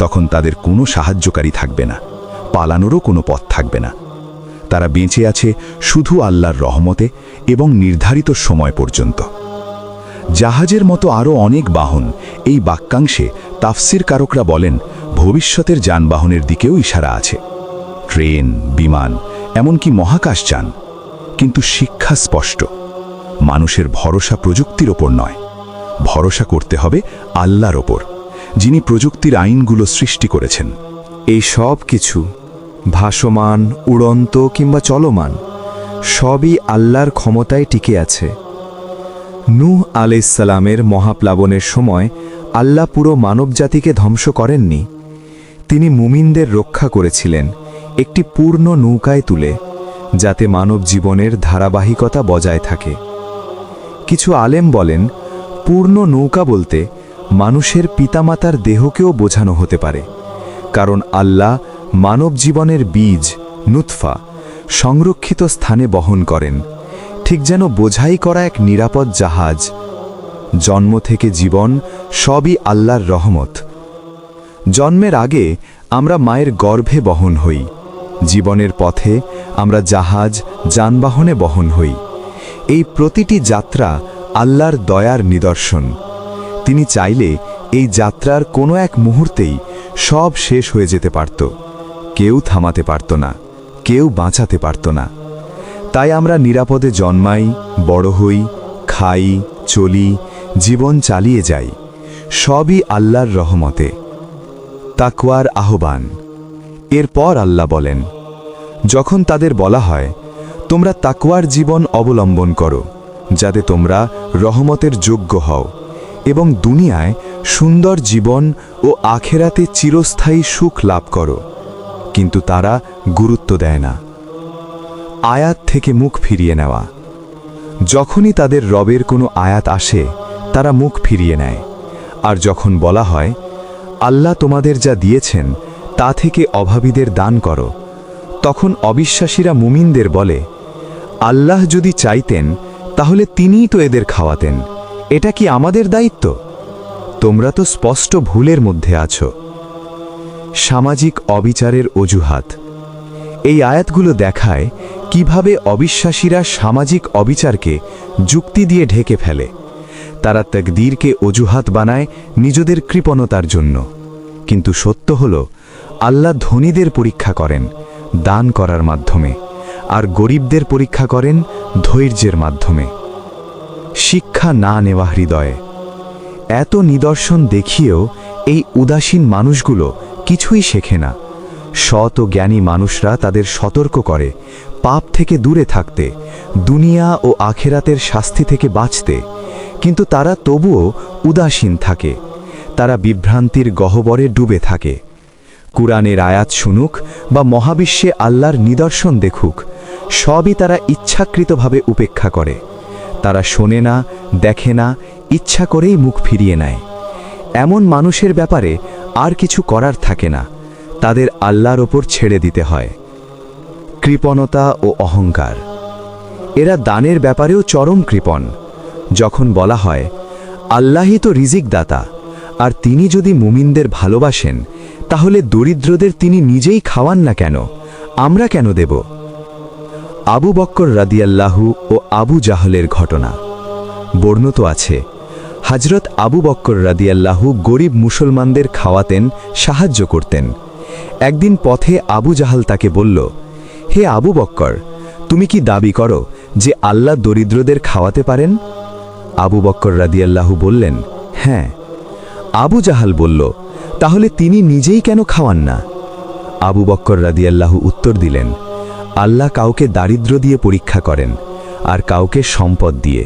তখন তাদের কোনো সাহায্যকারী থাকবে না, পালানোরও কোনো পথ থাকবে না। তারা বেঁচে আছে শুধু আল্লাহর রহমতে এবং নির্ধারিত সময় পর্যন্ত। জাহাজের মতো আরও অনেক বাহন, এই বাক্যাংশে তাফসির কারকরা বলেন ভবিষ্যতের যানবাহনের দিকেও ইশারা আছে।
ট্রেন, বিমান, এমনকি মহাকাশযান। কিন্তু শিক্ষা স্পষ্ট, মানুষের ভরসা প্রযুক্তির ওপর নয়, ভরসা করতে হবে আল্লাহর ওপর, যিনি প্রযুক্তির আইনগুলো সৃষ্টি করেছেন।
এই সব কিছু, ভাসমান, উড়ন্ত কিংবা চলমান, সবই আল্লাহর ক্ষমতায় টিকে আছে। নূহ আলাইহিসসালামের মহাপ্লাবনের সময় আল্লাহ পুরো মানবজাতিকে ধ্বংস করেননি। তিনি মুমিনদের রক্ষা করেছিলেন একটি পূর্ণ নৌকায় তুলে, যাতে মানব জীবনের ধারাবাহিকতা বজায় থাকে। কিছু আলেম বলেন, পূর্ণ নৌকা বলতে মানুষের পিতামাতার দেহকেও বোঝানো হতে পারে, কারণ আল্লাহ মানব জীবনের বীজ, নুতফা, সংরক্ষিত স্থানে বহন করেন, ঠিক যেন বোঝাই করা এক নিরাপদ জাহাজ। জন্ম থেকে জীবন সবই আল্লাহর রহমত। জন্মের আগে আমরা মায়ের গর্ভে বহন হই, জীবনের পথে আমরা জাহাজ, যানবাহনে বহন হই। এই প্রতিটি যাত্রা আল্লাহর দয়ার নিদর্শন। তিনি চাইলে এই যাত্রার কোনো এক মুহূর্তেই সব শেষ হয়ে যেতে পারত। কেউ থামাতে পারত না, কেউ বাঁচাতে পারত না। তাই আমরা নিরাপদে জন্মাই, বড় হই, খাই, চলি, জীবন চালিয়ে যাই, সবই আল্লাহর রহমতে। তাকওয়ার আহ্বান। এরপর আল্লাহ বলেন, যখন তাদের বলা হয়, তোমরা তাকওয়ার জীবন অবলম্বন করো, যাতে তোমরা রহমতের যোগ্য হও এবং দুনিয়ায় সুন্দর জীবন ও আখেরাতে চিরস্থায়ী সুখ লাভ করো, কিন্তু তারা গুরুত্ব দেয় না। আয়াত থেকে মুখ ফিরিয়ে নেওয়া। যখনই তাদের রবের কোনো আয়াত আসে, তারা মুখ ফিরিয়ে নেয়। আর যখন বলা হয়, আল্লাহ তোমাদের যা দিয়েছেন তা থেকে অভাবীদের দান করো, তখন অবিশ্বাসীরা মুমিনদের বলে, আল্লাহ যদি চাইতেন তাহলে তিনিই তো এদের খাওয়াতেন, এটা কি আমাদের দায়িত্ব? তোমরা তো স্পষ্ট ভুলের মধ্যে আছো। সামাজিক অবিচারের অজুহাত। এই আয়াতগুলো দেখায় কিভাবে অবিশ্বাসীরা সামাজিক অবিচারকে যুক্তি দিয়ে ঢেকে ফেলে। তারা তাকদীরকে অজুহাত বানায় নিজেদের কৃপণতার জন্য। কিন্তু সত্য হল, আল্লাহ ধনীদের পরীক্ষা করেন দান করার মাধ্যমে, আর গরিবদের পরীক্ষা করেন ধৈর্যের মাধ্যমে। শিক্ষা না নেওয়া হৃদয়ে। এত নিদর্শন দেখিয়েও এই উদাসীন মানুষগুলো কিছুই শেখে না। সৎ ও জ্ঞানী মানুষরা তাদের সতর্ক করে পাপ থেকে দূরে থাকতে, দুনিয়া ও আখেরাতের শাস্তি থেকে বাঁচতে, কিন্তু তারা তবুও উদাসীন থাকে। তারা বিভ্রান্তির গহ্বরে ডুবে থাকে। কুরআনের আয়াত শুনুক বা মহাবিশ্বে আল্লাহর নিদর্শন দেখুক, সবই তারা ইচ্ছাকৃতভাবে উপেক্ষা করে। তারা শোনে না, দেখে না, ইচ্ছা করেই মুখ ফিরিয়ে নেয়। এমন মানুষের ব্যাপারে আর কিছু করার থাকে না, তাদের আল্লাহর ওপর ছেড়ে দিতে হয়। কৃপণতা ও অহংকার। এরা দানের ব্যাপারেও চরম কৃপণ। যখন বলা হয়, আল্লাহই তো রিজিক দাতা, আর তিনি যদি মুমিনদের ভালোবাসেন, তাহলে দরিদ্রদের তিনি নিজেই খাওয়ান না কেন, আমরা কেন দেব? আবু বক্কর রাদিয়াল্লাহু ও আবু জাহলের ঘটনা বর্ণিত আছে। হযরত আবু বক্কর রাদিয়াল্লাহু গরিব মুসলমানদের খাওয়াতেন, সাহায্য করতেন। একদিন পথে আবু জাহাল তাকে বলল, হে আবু বক্কর, তুমি কি দাবি করো যে আল্লাহ দরিদ্রদের খাওয়াতে পারেন? আবু বক্কর রাদিয়াল্লাহু বললেন, হ্যাঁ। আবু জাহাল বলল, তাহলে তিনি নিজেই কেন খাওয়ান না? আবু বক্কর রাদিয়াল্লাহু উত্তর দিলেন, আল্লাহ কাউকে দারিদ্র দিয়ে পরীক্ষা করেন, আর কাউকে সম্পদ দিয়ে।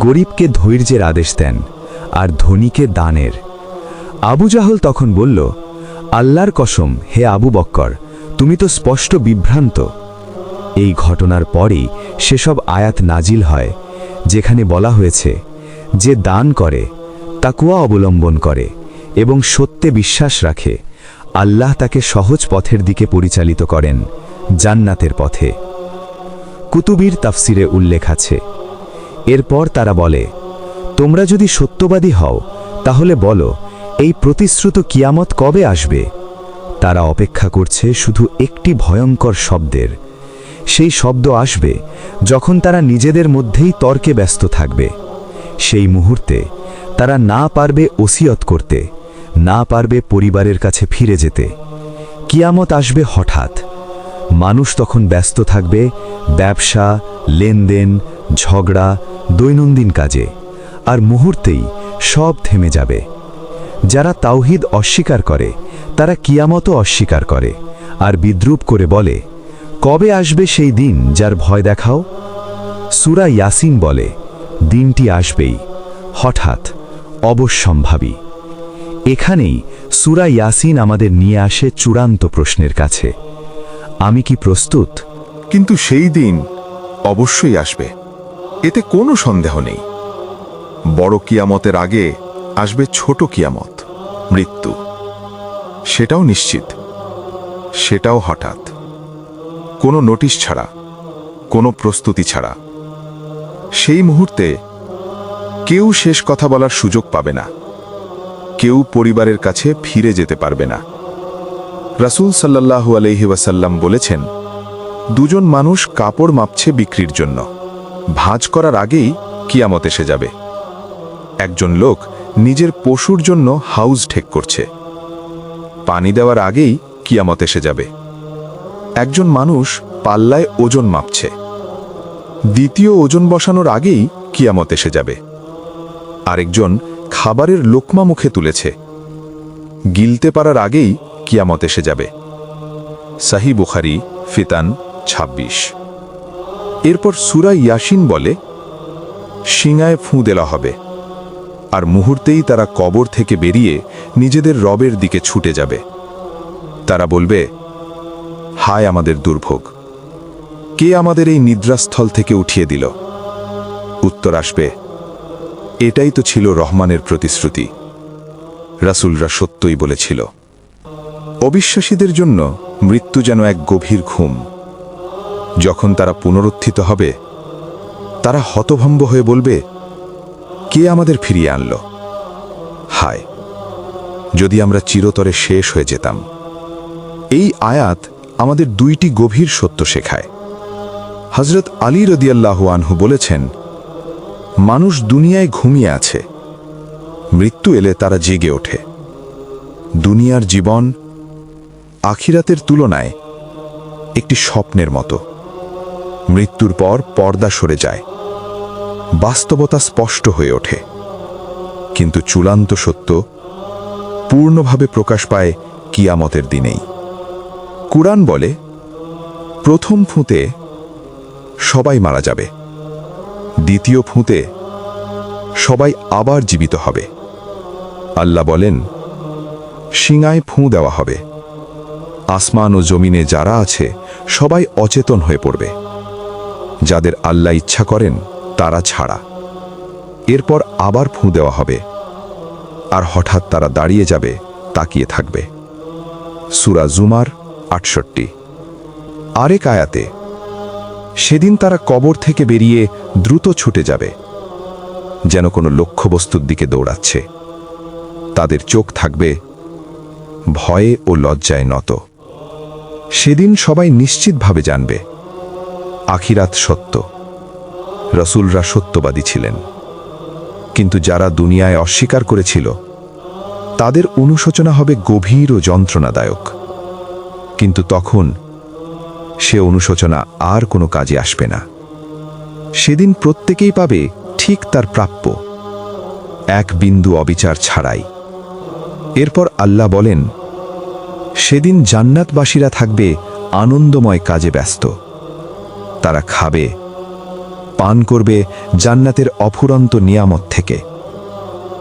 গরিবকে ধৈর্যের আদেশ দেন, আর ধনীকে দানের। আবু জাহল তখন বলল, আল্লাহর কসম, হে আবু বক্কর, তুমি তো স্পষ্ট বিভ্রান্ত। এই ঘটনার পরই সেসব আয়াত নাজিল হয়, যেখানে বলা হয়েছে, যে দান করে, তাকওয়া অবলম্বন করে এবং সত্যে বিশ্বাস রাখে, আল্লাহ তাকে সহজ পথের দিকে পরিচালিত করেন, জান্নাতের পথে। কুতুবির তাফসিরে উল্লেখ আছে। এরপর তারা বলে, তোমরা যদি সত্যবাদী হও, তাহলে বলো, এই প্রতিশ্রুত কিয়ামত কবে আসবে? তারা অপেক্ষা করছে শুধু একটি ভয়ঙ্কর শব্দের। সেই শব্দ আসবে যখন তারা নিজেদের মধ্যেই তর্কে ব্যস্ত থাকবে। সেই মুহূর্তে তারা না পারবে ওসিয়ত করতে, না পারবে পরিবারের কাছে ফিরে যেতে। কিয়ামত আসবে হঠাৎ, মানুষ তখন ব্যস্ত থাকবে ব্যবসা, লেনদেন, ঝগড়া, দৈনন্দিন কাজে, আর মুহূর্তেই সব থেমে যাবে। যারা তাওহীদ অস্বীকার করে তারা কিয়ামতও অস্বীকার করে, আর বিদ্রূপ করে বলে, কবে আসবে সেই দিন যার ভয় দেখাও? সূরা ইয়াসিন বলে, দিনটি আসবেই, হঠাৎ, অবশ্যম্ভাবী। এখানেই সূরা ইয়াসিন আমাদের নিয়ে আসে চূড়ান্ত প্রশ্নের কাছে, আমি কি প্রস্তুত?
কিন্তু সেই দিন অবশ্যই আসবে, এতে কোনো সন্দেহ নেই। বড় কিয়ামতের আগে আসবে ছোট কিয়ামত, মৃত্যু। সেটাও নিশ্চিত, সেটাও হঠাৎ, কোনো নোটিশ ছাড়া, কোনো প্রস্তুতি ছাড়া। সেই মুহূর্তে কেউ শেষ কথা বলার সুযোগ পাবে না, কেউ পরিবারের কাছে ফিরে যেতে পারবে না। রাসূল সাল্লাল্লাহু আলাইহি ওয়াসাল্লাম বলেছেন, দুজন মানুষ কাপড় মাপছে বিক্রির জন্য, ভাঁজ করার আগেই কিয়ামত এসে যাবে। একজন লোক নিজের পশুর জন্য হাউজ ঠিক করছে, পানি দেওয়ার আগেই কিয়ামত এসে যাবে। একজন মানুষ পাল্লায় ওজন মাপছে, দ্বিতীয় ওজন বসানোর আগেই কিয়ামত এসে যাবে। আরেকজন খাবারের লোকমা মুখে তুলেছে, গিলতে পারার আগেই কিয়ামত এসে যাবে। সহিহ বুখারী ফিতান ২৬। এরপর সূরা ইয়াসিন বলে, শিঙায় ফুঁ দেওয়া হবে, আর মুহূর্তেই তারা কবর থেকে বেরিয়ে নিজেদের রবের দিকে ছুটে যাবে। তারা বলবে, হায় আমাদের দুর্ভোগ, কে আমাদের এই নিদ্রাস্থল থেকে উঠিয়ে দিল? উত্তর আসবে, এটাই তো ছিল রহমানের প্রতিশ্রুতি, রাসূলরা সত্যই বলেছিল। অবিশ্বাসীদের জন্য মৃত্যু যেন এক গভীর ঘুম। যখন তারা পুনরুত্থিত হবে, তারা হতভম্ব হয়ে বলবে, কে আমাদের ফিরিয়ে আনল? হায়, যদি আমরা চিরতরে শেষ হয়ে যেতাম। এই আয়াত আমাদের দুইটি গভীর সত্য শেখায়। হযরত আলী রাদিয়াল্লাহু আনহু বলেছেন, মানুষ দুনিয়ায় ঘুমিয়ে আছে, মৃত্যু এলে তারা জেগে ওঠে। দুনিয়ার জীবন আখিরাতের তুলনায় একটি স্বপ্নের মতো। মৃত্যুর পর পর্দা সরে যায়, বাস্তবতা স্পষ্ট হয়ে ওঠে। কিন্তু চূড়ান্ত সত্য পূর্ণভাবে প্রকাশ পায় কিয়ামতের দিনেই। কুরআন বলে, প্রথম ফুঁতে সবাই মারা যাবে, দ্বিতীয় ফুঁতে সবাই আবার জীবিত হবে। আল্লাহ বলেন, শিঙায় ফুঁ দেওয়া হবে, আসমান ও জমিনে যারা আছে সবাই অচেতন হয়ে পড়বে, যাদের আল্লাহ ইচ্ছা করেন তারা ছাড়া। এরপর আবার ফুঁ দেওয়া হবে, আর হঠাৎ তারা দাঁড়িয়ে যাবে, তাকিয়ে থাকবে। সূরা জুমার ৬৮। আরেক আয়াতে, সেদিন তারা কবর থেকে বেরিয়ে দ্রুত ছুটে যাবে, যেন কোনো লক্ষ্যবস্তুর দিকে দৌড়াচ্ছে। তাদের চোখ থাকবে ভয়ে ও লজ্জায় নত। সেদিন সবাই নিশ্চিতভাবে জানবে, আখিরাত সত্য, রাসূলরা সত্যবাদী ছিলেন। কিন্তু যারা দুনিয়ায় অস্বীকার করেছিল, তাদের অনুশোচনা হবে গভীর ও যন্ত্রণাদায়ক। কিন্তু তখন সে অনুশোচনা আর কোনো কাজে আসবে না। সেদিন প্রত্যেকেই পাবে ঠিক তার প্রাপ্য, এক বিন্দু অবিচার ছাড়াই। এরপর আল্লাহ বলেন, সেদিন জান্নাতবাসীরা থাকবে আনন্দময় কাজে ব্যস্ত। তারা খাবে, পান করবে জান্নাতের অফুরন্ত নিয়ামত থেকে।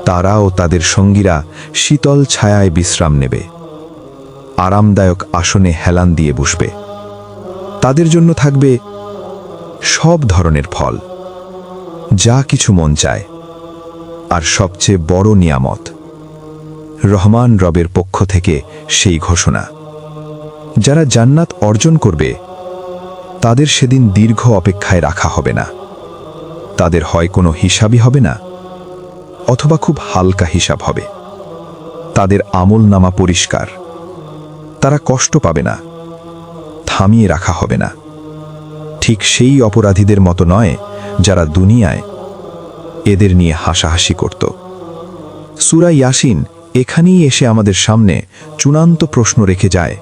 তারা ও তাদের সঙ্গীরা শীতল ছায়ায় বিশ্রাম নেবে, আরামদায়ক আসনে হেলান দিয়ে বসবে। তাদের জন্য থাকবে সব ধরনের ফল, যা কিছু মন চায়। আর সবচেয়ে বড় নিয়ামত, রহমান রবের পক্ষ থেকে সেই ঘোষণা, যারা জান্নাত অর্জন করবে তাদের সেদিন দীর্ঘ অপেক্ষায় রাখা হবে না। তাদের হয় কোনো হিসাবই হবে না, অথবা খুব হালকা হিসাব হবে। তাদের আমলনামা পরিষ্কার, তারা কষ্ট পাবে না, থামিয়ে রাখা হবে না। ঠিক সেই অপরাধীদের মতো নয় যারা দুনিয়ায় এদের নিয়ে হাসাহাসি করত। সূরা ইয়াসিন এখানেই এসে আমাদের সামনে চূড়ান্ত প্রশ্ন রেখে যায়,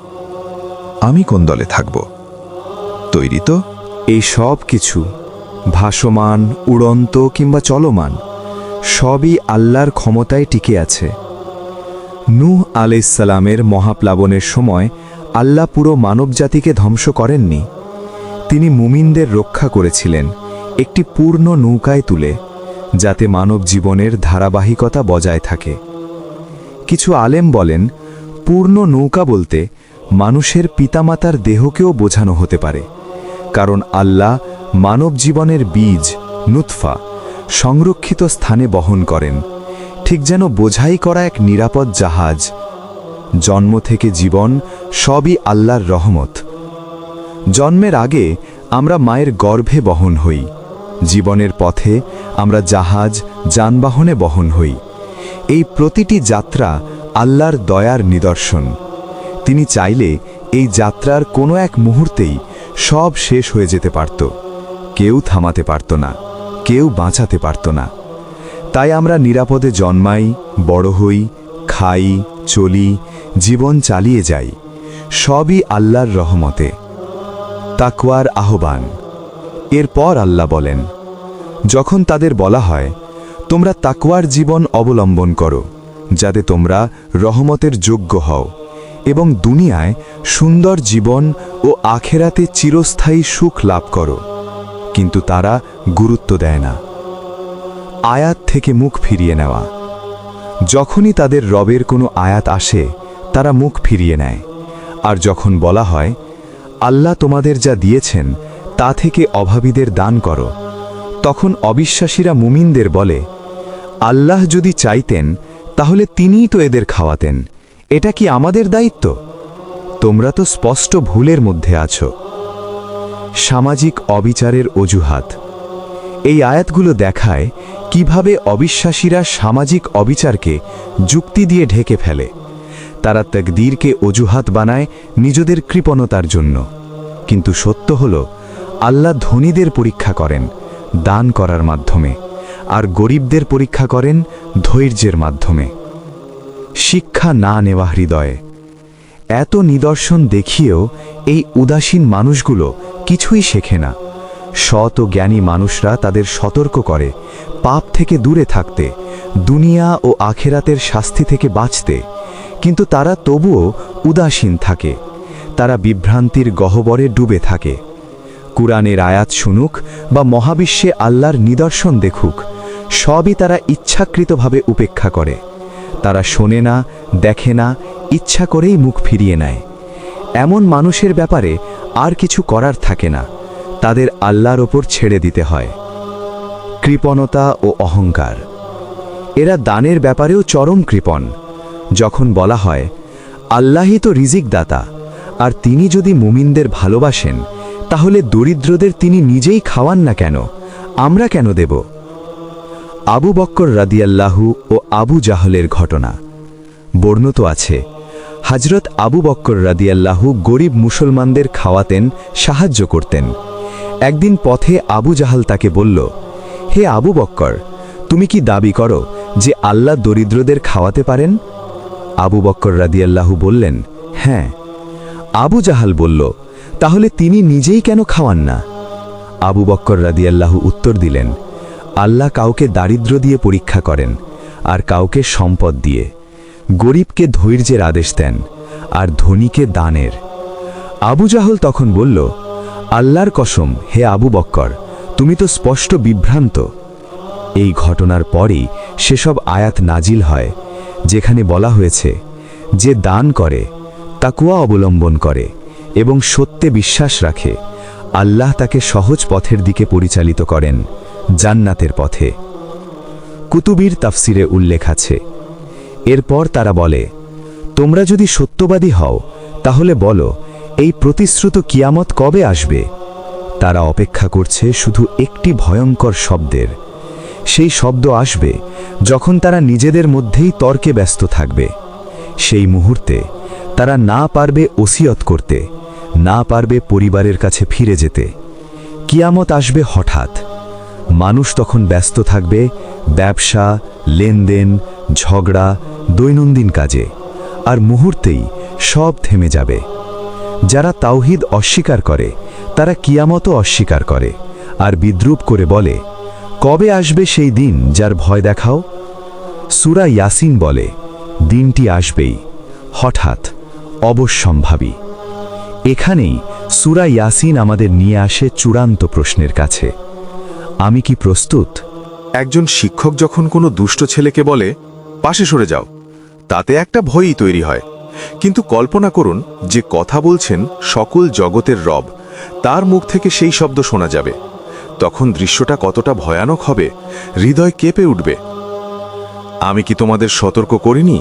আমি কোন দলে থাকব?
তৈরি তো?
এই সব কিছু, ভাসমান, উড়ন্ত কিংবা চলমান, সবই আল্লাহর ক্ষমতায় টিকে আছে। নূহ আলাইহিসসালামের মহাপ্লাবনের সময় আল্লাহ পুরো মানবজাতিকে ধ্বংস করেননি। তিনি মুমিনদের রক্ষা করেছিলেন একটি পূর্ণ নৌকায় তুলে, যাতে মানব জীবনের ধারাবাহিকতা বজায় থাকে। কিছু আলেম বলেন, পূর্ণ নৌকা বলতে মানুষের পিতামাতার দেহকেও বোঝানো হতে পারে, কারণ আল্লাহ মানব জীবনের বীজ, নুতফা, সংরক্ষিত স্থানে বহন করেন, ঠিক যেন বোঝাই করা এক নিরাপদ জাহাজ। জন্ম থেকে জীবন সবই আল্লাহর রহমত। জন্মের আগে আমরা মায়ের গর্ভে বহন হই, জীবনের পথে আমরা জাহাজ, যানবাহনে বহন হই। এই প্রতিটি যাত্রা আল্লাহর দয়ার নিদর্শন। তিনি চাইলে এই যাত্রার কোনো এক মুহূর্তেই সব শেষ হয়ে যেতে পারত। কেউ থামাতে পারত না, কেউ বাঁচাতে পারত না। তাই আমরা নিরাপদে জন্মাই, বড় হই, খাই, চলি, জীবন চালিয়ে যাই, সবই আল্লাহর রহমতে। তাকওয়ার আহ্বান। এরপর আল্লাহ বলেন, যখন তাদের বলা হয়, তোমরা তাকওয়ার জীবন অবলম্বন করো, যাতে তোমরা রহমতের যোগ্য হও এবং দুনিয়ায় সুন্দর জীবন ও আখেরাতে চিরস্থায়ী সুখ লাভ করো, কিন্তু তারা গুরুত্ব দেয় না। আয়াত থেকে মুখ ফিরিয়ে নেওয়া। যখনই তাদের রবের কোনো আয়াত আসে, তারা মুখ ফিরিয়ে নেয়। আর যখন বলা হয়, আল্লাহ তোমাদের যা দিয়েছেন তা থেকে অভাবীদের দান করো, তখন অবিশ্বাসীরা মুমিনদের বলে, আল্লাহ যদি চাইতেন তাহলে তিনিই তো এদের খাওয়াতেন, এটা কি আমাদের দায়িত্ব? তোমরা তো স্পষ্ট ভুলের মধ্যে আছো। সামাজিক অবিচারের অজুহাত। এই আয়াতগুলো দেখায় কিভাবে অবিশ্বাসীরা সামাজিক অবিচারকে যুক্তি দিয়ে ঢেকে ফেলে। তারা তাকদীরকে অজুহাত বানায় নিজেদের কৃপণতার জন্য। কিন্তু সত্য হল, আল্লাহ ধনীদের পরীক্ষা করেন দান করার মাধ্যমে, আর গরিবদের পরীক্ষা করেন ধৈর্যের মাধ্যমে। শিক্ষা না নেওয়া হৃদয়ে। এত নিদর্শন দেখিয়েও এই উদাসীন মানুষগুলো কিছুই শেখে না। সৎ ও জ্ঞানী মানুষরা তাদের সতর্ক করে পাপ থেকে দূরে থাকতে, দুনিয়া ও আখেরাতের শাস্তি থেকে বাঁচতে, কিন্তু তারা তবুও উদাসীন থাকে। তারা বিভ্রান্তির গহ্বরে ডুবে থাকে। কুরআনের আয়াত শুনুক বা মহাবিশ্বে আল্লাহর নিদর্শন দেখুক, সবই তারা ইচ্ছাকৃতভাবে উপেক্ষা করে। তারা শোনে না, দেখে না, ইচ্ছা করেই মুখ ফিরিয়ে নেয়। এমন মানুষের ব্যাপারে আর কিছু করার থাকে না, তাদের আল্লাহর ওপর ছেড়ে দিতে হয়। কৃপণতা ও অহংকার। এরা দানের ব্যাপারেও চরম কৃপণ। যখন বলা হয়, আল্লাহই তো রিজিক দাতা, আর তিনি যদি মুমিনদের ভালোবাসেন, তাহলে দরিদ্রদের তিনি নিজেই খাওয়ান না কেন, আমরা কেন দেব? আবু বক্কর রাদিয়াল্লাহু ও আবু জাহলের ঘটনা বর্ণিত আছে। হযরত আবু বক্কর রাদিয়াল্লাহু গরিব মুসলমানদের খাওয়াতেন, সাহায্য করতেন। একদিন পথে আবু জাহাল তাকে বলল, হে আবু বক্কর, তুমি কি দাবি করো যে আল্লাহ দরিদ্রদের খাওয়াতে পারেন? আবু বক্কর রাদিয়াল্লাহু বললেন, হ্যাঁ। আবু জাহাল বলল, তাহলে তিনি নিজেই কেন খাওয়ান না? আবু বক্কর রাদিয়াল্লাহু উত্তর দিলেন, আল্লাহ কাউকে দারিদ্র্য দিয়ে পরীক্ষা করেন, আর কাউকে সম্পদ দিয়ে। গরিবকে ধৈর্যের আদেশ দেন, আর ধনীকে দানের। আবু জাহল তখন বলল, আল্লাহর কসম, হে আবু বক্কর, তুমি তো স্পষ্ট বিভ্রান্ত। এই ঘটনার পরেই সেসব আয়াত নাজিল হয়, যেখানে বলা হয়েছে, যে দান করে, তাকওয়া অবলম্বন করে এবং সত্যে বিশ্বাস রাখে, আল্লাহ তাকে সহজ পথের দিকে পরিচালিত করেন, জান্নাতের পথে। কুতুবীর তাফসিরে উল্লেখ আছে। এরপর তারা বলে, তোমরা যদি সত্যবাদী হও, তাহলে বলো, এই প্রতিশ্রুত কিয়ামত কবে আসবে? তারা অপেক্ষা করছে শুধু একটি ভয়ঙ্কর শব্দের। সেই শব্দ আসবে যখন তারা নিজেদের মধ্যেই তর্কে ব্যস্ত থাকবে। সেই মুহূর্তে তারা না পারবে ওসিয়ত করতে, না পারবে পরিবারের কাছে ফিরে যেতে। কিয়ামত আসবে হঠাৎ। মানুষ তখন ব্যস্ত থাকবে ব্যবসা, লেনদেন, ঝগড়া, দৈনন্দিন কাজে, আর মুহূর্তেই সব থেমে যাবে। যারা তাওহীদ অস্বীকার করে তারা কিয়ামতও অস্বীকার করে আর বিদ্রূপ করে বলে, কবে আসবে সেই দিন যার ভয় দেখাও? সূরা ইয়াসিন বলে, দিনটি আসবেই, হঠাৎ, অবশ্যম্ভাবী। এখানেই সূরা ইয়াসিন আমাদের নিয়ে আসে চূড়ান্ত প্রশ্নের কাছে, আমি কি প্রস্তুত?
একজন শিক্ষক যখন কোনো দুষ্ট ছেলেকে বলে, পাশে সরে যাও, তাতে একটা ভয়ই তৈরি হয়। কিন্তু কল্পনা করুন যে কথা বলছেন সকল জগতের রব, তার মুখ থেকে সেই শব্দ শোনা যাবে। তখন দৃশ্যটা কতটা ভয়ানক হবে, হৃদয় কেঁপে উঠবে। আমি কি তোমাদের সতর্ক করিনি?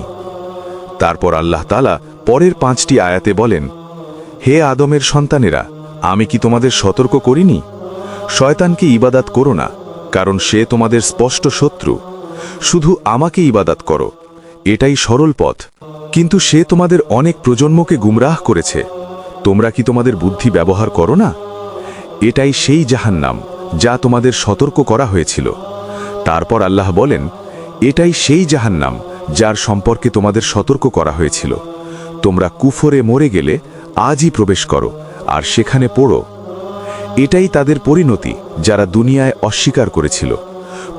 তারপর আল্লাহ তাআলা পরের 5টি আয়াতে বলেন, হে আদমের সন্তানেরা, আমি কি তোমাদের সতর্ক করিনি? শয়তানকে ইবাদত করো না, কারণ সে তোমাদের স্পষ্ট শত্রু। শুধু আমাকে ইবাদত করো, এটাই সরল পথ। কিন্তু সে তোমাদের অনেক প্রজন্মকে গুমরাহ করেছে। তোমরা কি তোমাদের বুদ্ধি ব্যবহার করো না? এটাই সেই জাহান্নাম যা তোমাদের সতর্ক করা হয়েছিল। তারপর আল্লাহ বলেন, এটাই সেই জাহান্নাম যার সম্পর্কে তোমাদের সতর্ক করা হয়েছিল। তোমরা কুফরে মরে গেলে আজই প্রবেশ করো আর সেখানে পড়ো। এটাই তাদের পরিণতি যারা দুনিয়ায় অস্বীকার করেছিল।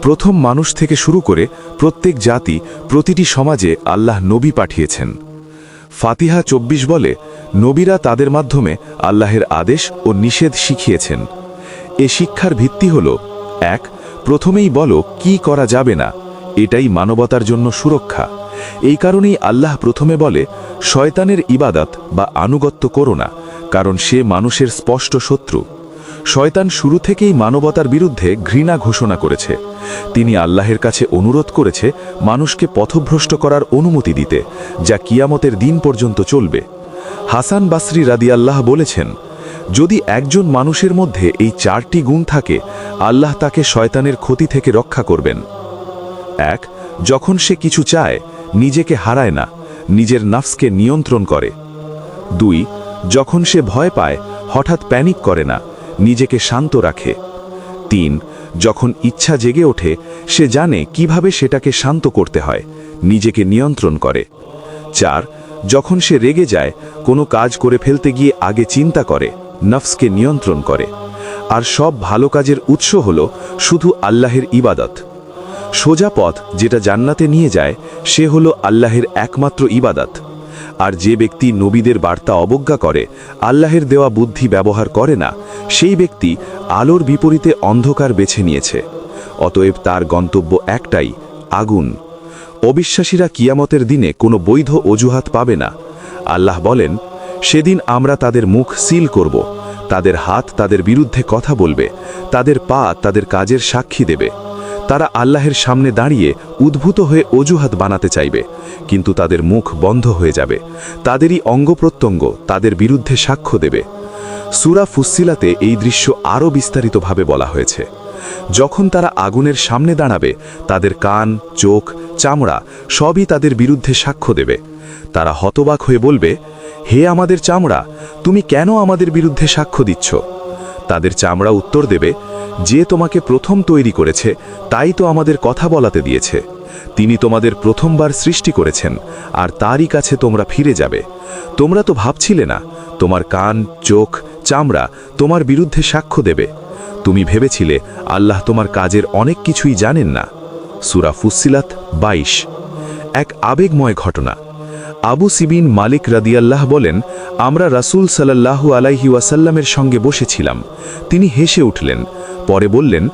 প্রথম মানুষ থেকে শুরু করে প্রত্যেক জাতি, প্রতিটি সমাজে আল্লাহ নবী পাঠিয়েছেন। ফাতিহা 24 বলে, নবীরা তাদের মাধ্যমে আল্লাহের আদেশ ও নিষেধ শিখিয়েছেন। এ শিক্ষার ভিত্তি হল, 1, প্রথমেই বলো কি করা যাবে না, এটাই মানবতার জন্য সুরক্ষা। এই কারণেই আল্লাহ প্রথমে বলে, শয়তানের ইবাদত বা আনুগত্য করো না, কারণ সে মানুষের স্পষ্ট শত্রু। শয়তান শুরু থেকেই মানবতার বিরুদ্ধে ঘৃণা ঘোষণা করেছে। তিনি আল্লাহের কাছে অনুরোধ করেছে মানুষকে পথভ্রষ্ট করার অনুমতি দিতে, যা কিয়ামতের দিন পর্যন্ত চলবে। হাসান বাসরি রাদিয়াল্লাহ বলেছেন, যদি একজন মানুষের মধ্যে এই 4টি গুণ থাকে, আল্লাহ তাকে শয়তানের ক্ষতি থেকে রক্ষা করবেন। 1, যখন সে কিছু চায়, নিজেকে হারায় না, নিজের নাফসকে নিয়ন্ত্রণ করে। 2, যখন সে ভয় পায়, হঠাৎ প্যানিক করে না, নিজেকে শান্ত রাখে। 3, যখন ইচ্ছা জেগে ওঠে, সে জানে কিভাবে সেটাকে শান্ত করতে হয়, নিজেকে নিয়ন্ত্রণ করে। 4, যখন সে রেগে যায়, কোনো কাজ করে ফেলতে গিয়ে আগে চিন্তা করে, নফসকে নিয়ন্ত্রণ করে। আর সব ভালো কাজের উৎস হল শুধু আল্লাহের ইবাদত। সোজা পথ যেটা জান্নাতে নিয়ে যায়, সে হল আল্লাহের একমাত্র ইবাদত। আর যে ব্যক্তি নবীদের বার্তা অবজ্ঞা করে, আল্লাহের দেওয়া বুদ্ধি ব্যবহার করে না, সেই ব্যক্তি আলোর বিপরীতে অন্ধকার বেছে নিয়েছে। অতএব তার গন্তব্য একটাই, আগুন। অবিশ্বাসীরা কিয়ামতের দিনে কোনো বৈধ অজুহাত পাবে না। আল্লাহ বলেন, সেদিন আমরা তাদের মুখ সিল করব, তাদের হাত তাদের বিরুদ্ধে কথা বলবে, তাদের পা তাদের কাজের সাক্ষী দেবে। তারা আল্লাহের সামনে দাঁড়িয়ে উদ্ভূত হয়ে অজুহাত বানাতে চাইবে, কিন্তু তাদের মুখ বন্ধ হয়ে যাবে। তাদেরই অঙ্গপ্রত্যঙ্গ তাদের বিরুদ্ধে সাক্ষ্য দেবে। সূরা ফুসসিলাতে এই দৃশ্য আরও বিস্তারিতভাবে বলা হয়েছে। যখন তারা আগুনের সামনে দাঁড়াবে, তাদের কান, চোখ, চামড়া সবই তাদের বিরুদ্ধে সাক্ষ্য দেবে। তারা হতবাক হয়ে বলবে, হে আমাদের চামড়া, তুমি কেন আমাদের বিরুদ্ধে সাক্ষ্য দিচ্ছ? তাদের চামড়া উত্তর দেবে, যে তোমাকে প্রথম তৈরি করেছে তাই তো আমাদের কথা বলাতে দিয়েছে। তিনি তোমাদের প্রথমবার সৃষ্টি করেছেন, আর তারই কাছে তোমরা ফিরে যাবে। তোমরা তো ভাবছিলে না তোমার কান, চোখ, চামড়া তোমার বিরুদ্ধে সাক্ষ্য দেবে। তুমি ভেবেছিলে আল্লাহ তোমার কাজের অনেক কিছুই জানেন না। সূরা ফুসসিলাত 22। এক আবেগময় ঘটনা। আবু সিবিন মালিক রাদিয়াল্লাহ বলেন, আমরা রাসূল সাল্লাল্লাহু আলাইহি ওয়াসাল্লামের সঙ্গে বসেছিলাম। তিনি হেসে উঠলেন, পরে বললেন,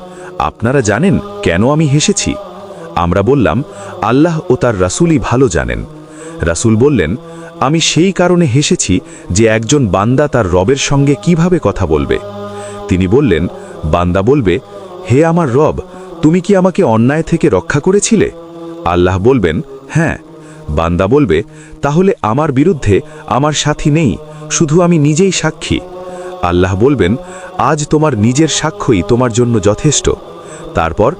আপনারা জানেন কেন আমি হেসেছি? আমরা বললাম, আল্লাহ ও তার রাসূলই ভালো জানেন। রাসূল বললেন, আমি সেই কারণে হেসেছি যে একজন বান্দা তার রবের সঙ্গে কিভাবে কথা বলবে। তিনি বললেন, বান্দা বলবে, হে আমার রব, তুমি কি আমাকে অন্যায় থেকে রক্ষা করেছিলে? আল্লাহ বলবেন, হ্যাঁ। বান্দা বলবে, তাহলে আমার বিরুদ্ধে আমার সাথী নেই, শুধু আমি নিজেই সাক্ষী। আল্লাহ বলবেন, আজ তোমার নিজের সাক্ষ্যই তোমার জন্য যথেষ্ট। তারপর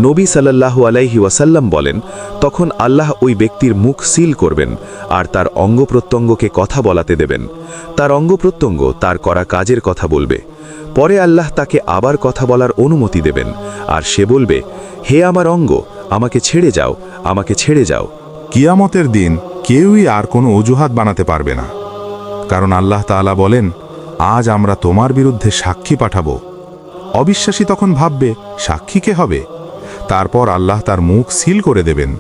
নবী সাল্লাল্লাহু আলাইহি ওয়াসাল্লাম বলেন, তখন আল্লাহ ওই ব্যক্তির মুখ সিল করবেন আর তার অঙ্গপ্রত্যঙ্গকে কথা বলাতে দেবেন। তার অঙ্গপ্রত্যঙ্গ তার করা কাজের কথা বলবে। পরে আল্লাহ তাকে আবার কথা বলার অনুমতি দেবেন, আর সে বলবে, হে আমার অঙ্গ, আমাকে ছেড়ে যাও, আমাকে ছেড়ে যাও। কিয়ামতের দিন কেউই আর কোনো অজুহাত বানাতে পারবে না। কারণ আল্লাহ তাআলা বলেন, আজ আমরা তোমার বিরুদ্ধে সাক্ষী পাঠাবো। অবিশ্বাসী তখন ভাববে, সাক্ষী কে হবে? তারপর আল্লাহ তার মুখ সিল করে দেবেন।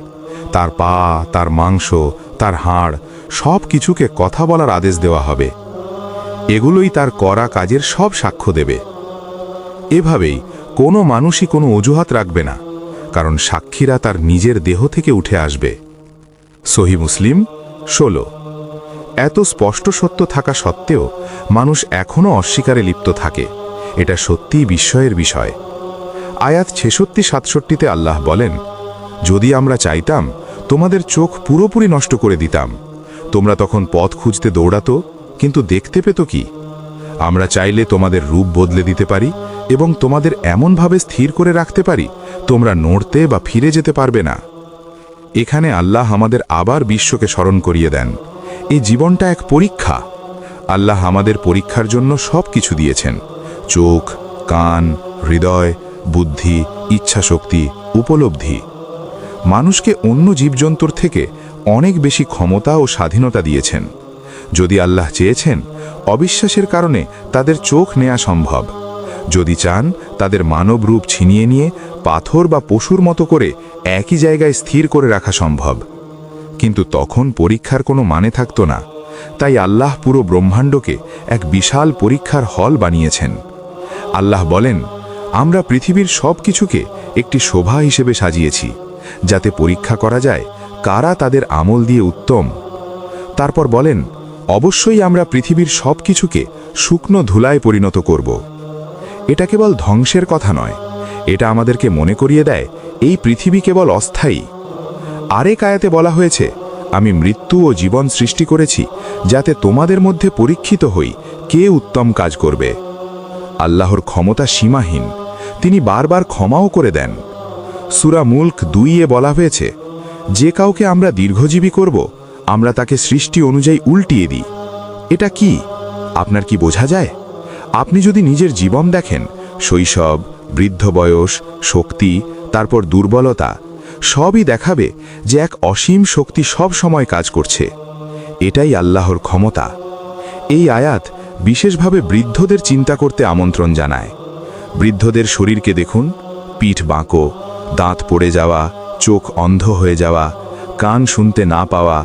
তার পা, তার মাংস, তার হাড় সব কিছুকে কথা বলার আদেশ দেওয়া হবে। এগুলোই তার করা কাজের সব সাক্ষ্য দেবে। এভাবেই কোনো মানুষই কোনো অজুহাত রাখবে না, কারণ সাক্ষীরা তার নিজের দেহ থেকে উঠে আসবে। সহিহ মুসলিম 16। এত স্পষ্ট সত্য থাকা সত্ত্বেও মানুষ এখনও অস্বীকারে লিপ্ত থাকে। এটা সত্যিই বিস্ময়ের বিষয়। আয়াত 66-67-তে আল্লাহ বলেন, যদি আমরা চাইতাম তোমাদের চোখ পুরোপুরি নষ্ট করে দিতাম, তোমরা তখন পথ খুঁজতে দৌড়াতো, কিন্তু দেখতে পেত কি? আমরা চাইলে তোমাদের রূপ বদলে দিতে পারি এবং তোমাদের এমনভাবে স্থির করে রাখতে পারি তোমরা নড়তে বা ফিরে যেতে পারবে না। এখানে আল্লাহ আমাদের আবার বিশ্বকে স্মরণ করিয়ে দেন, এই জীবনটা এক পরীক্ষা। আল্লাহ আমাদের পরীক্ষার জন্য সব কিছু দিয়েছেন: চোখ, কান, হৃদয়, বুদ্ধি, ইচ্ছাশক্তি, উপলব্ধি। মানুষকে অন্য জীবজন্তুর থেকে অনেক বেশি ক্ষমতা ও স্বাধীনতা দিয়েছেন। যদি আল্লাহ চেয়েছেন, অবিশ্বাসের কারণে তাদের চোখ নেওয়া সম্ভব। যদি চান, তাদের মানব রূপ ছিনিয়ে নিয়ে পাথর বা পশুর মতো করে একই জায়গায় স্থির করে রাখা সম্ভব। কিন্তু তখন পরীক্ষার কোনো মানে থাকত না। তাই আল্লাহ পুরো ব্রহ্মাণ্ডকে এক বিশাল পরীক্ষার হল বানিয়েছেন। আল্লাহ বলেন, আমরা পৃথিবীর সব কিছুকে একটি শোভা হিসেবে সাজিয়েছি, যাতে পরীক্ষা করা যায় কারা তাদের আমল দিয়ে উত্তম। তারপর বলেন, অবশ্যই আমরা পৃথিবীর সব কিছুকে শুকনো ধুলায় পরিণত করব। এটা কেবল ধ্বংসের কথা নয়, এটা আমাদেরকে মনে করিয়ে দেয় এই পৃথিবী কেবল অস্থায়ী। আরেক আয়াতে বলা হয়েছে, আমি মৃত্যু ও জীবন সৃষ্টি করেছি যাতে তোমাদের মধ্যে পরীক্ষিত হই কে উত্তম কাজ করবে। আল্লাহর ক্ষমতা সীমাহীন, তিনি বারবার ক্ষমাও করে দেন। সূরা মুলক 2-এ বলা হয়েছে, যে কাউকে আমরা দীর্ঘজীবী করব, আমরা তাকে সৃষ্টি অনুযায়ী উল্টিয়ে দিই। এটা কি আপনার কি বোঝা যায়? আপনি যদি নিজের জীবন দেখেন, শৈশব, বৃদ্ধ বয়স, শক্তি, তারপর দুর্বলতা, সবই দেখাবে যে এক অসীম শক্তি সব সময় কাজ করছে। এটাই আল্লাহর ক্ষমতা। এই আয়াত বিশেষভাবে বৃদ্ধদের চিন্তা করতে আমন্ত্রণ জানায়। বৃদ্ধদের শরীরকে দেখুন, পিঠ বাঁকো, দাঁত পড়ে যাওয়া, চোখ অন্ধ হয়ে যাওয়া, কান শুনতে না পাওয়া,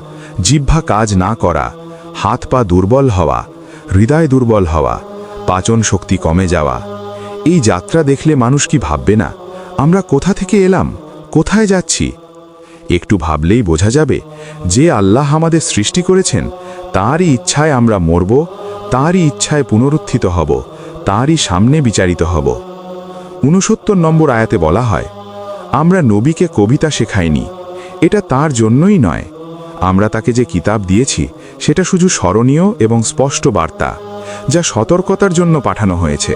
জিহ্বা কাজ না করা, হাত পা দুর্বল হওয়া, হৃদয় দুর্বল হওয়া, পাচন শক্তি কমে যাওয়া। এই যাত্রা দেখলে মানুষ কি ভাববে না, আমরা কোথা থেকে এলাম, কোথায় যাচ্ছি? একটু ভাবলেই বোঝা যাবে যে আল্লাহ আমাদের সৃষ্টি করেছেন, তাঁরই ইচ্ছায় আমরা মরব, তাঁরই ইচ্ছায় পুনরুত্থিত হব, তাঁরই সামনে বিচারিত হব। 69 নম্বর আয়াতে বলা হয়, আমরা নবীকে কবিতা শেখাইনি, এটা তার জন্যই নয়। আমরা তাকে যে কিতাব দিয়েছি সেটা শুধু স্মরণীয় এবং স্পষ্ট বার্তা, যা সতর্কতার জন্য পাঠানো হয়েছে,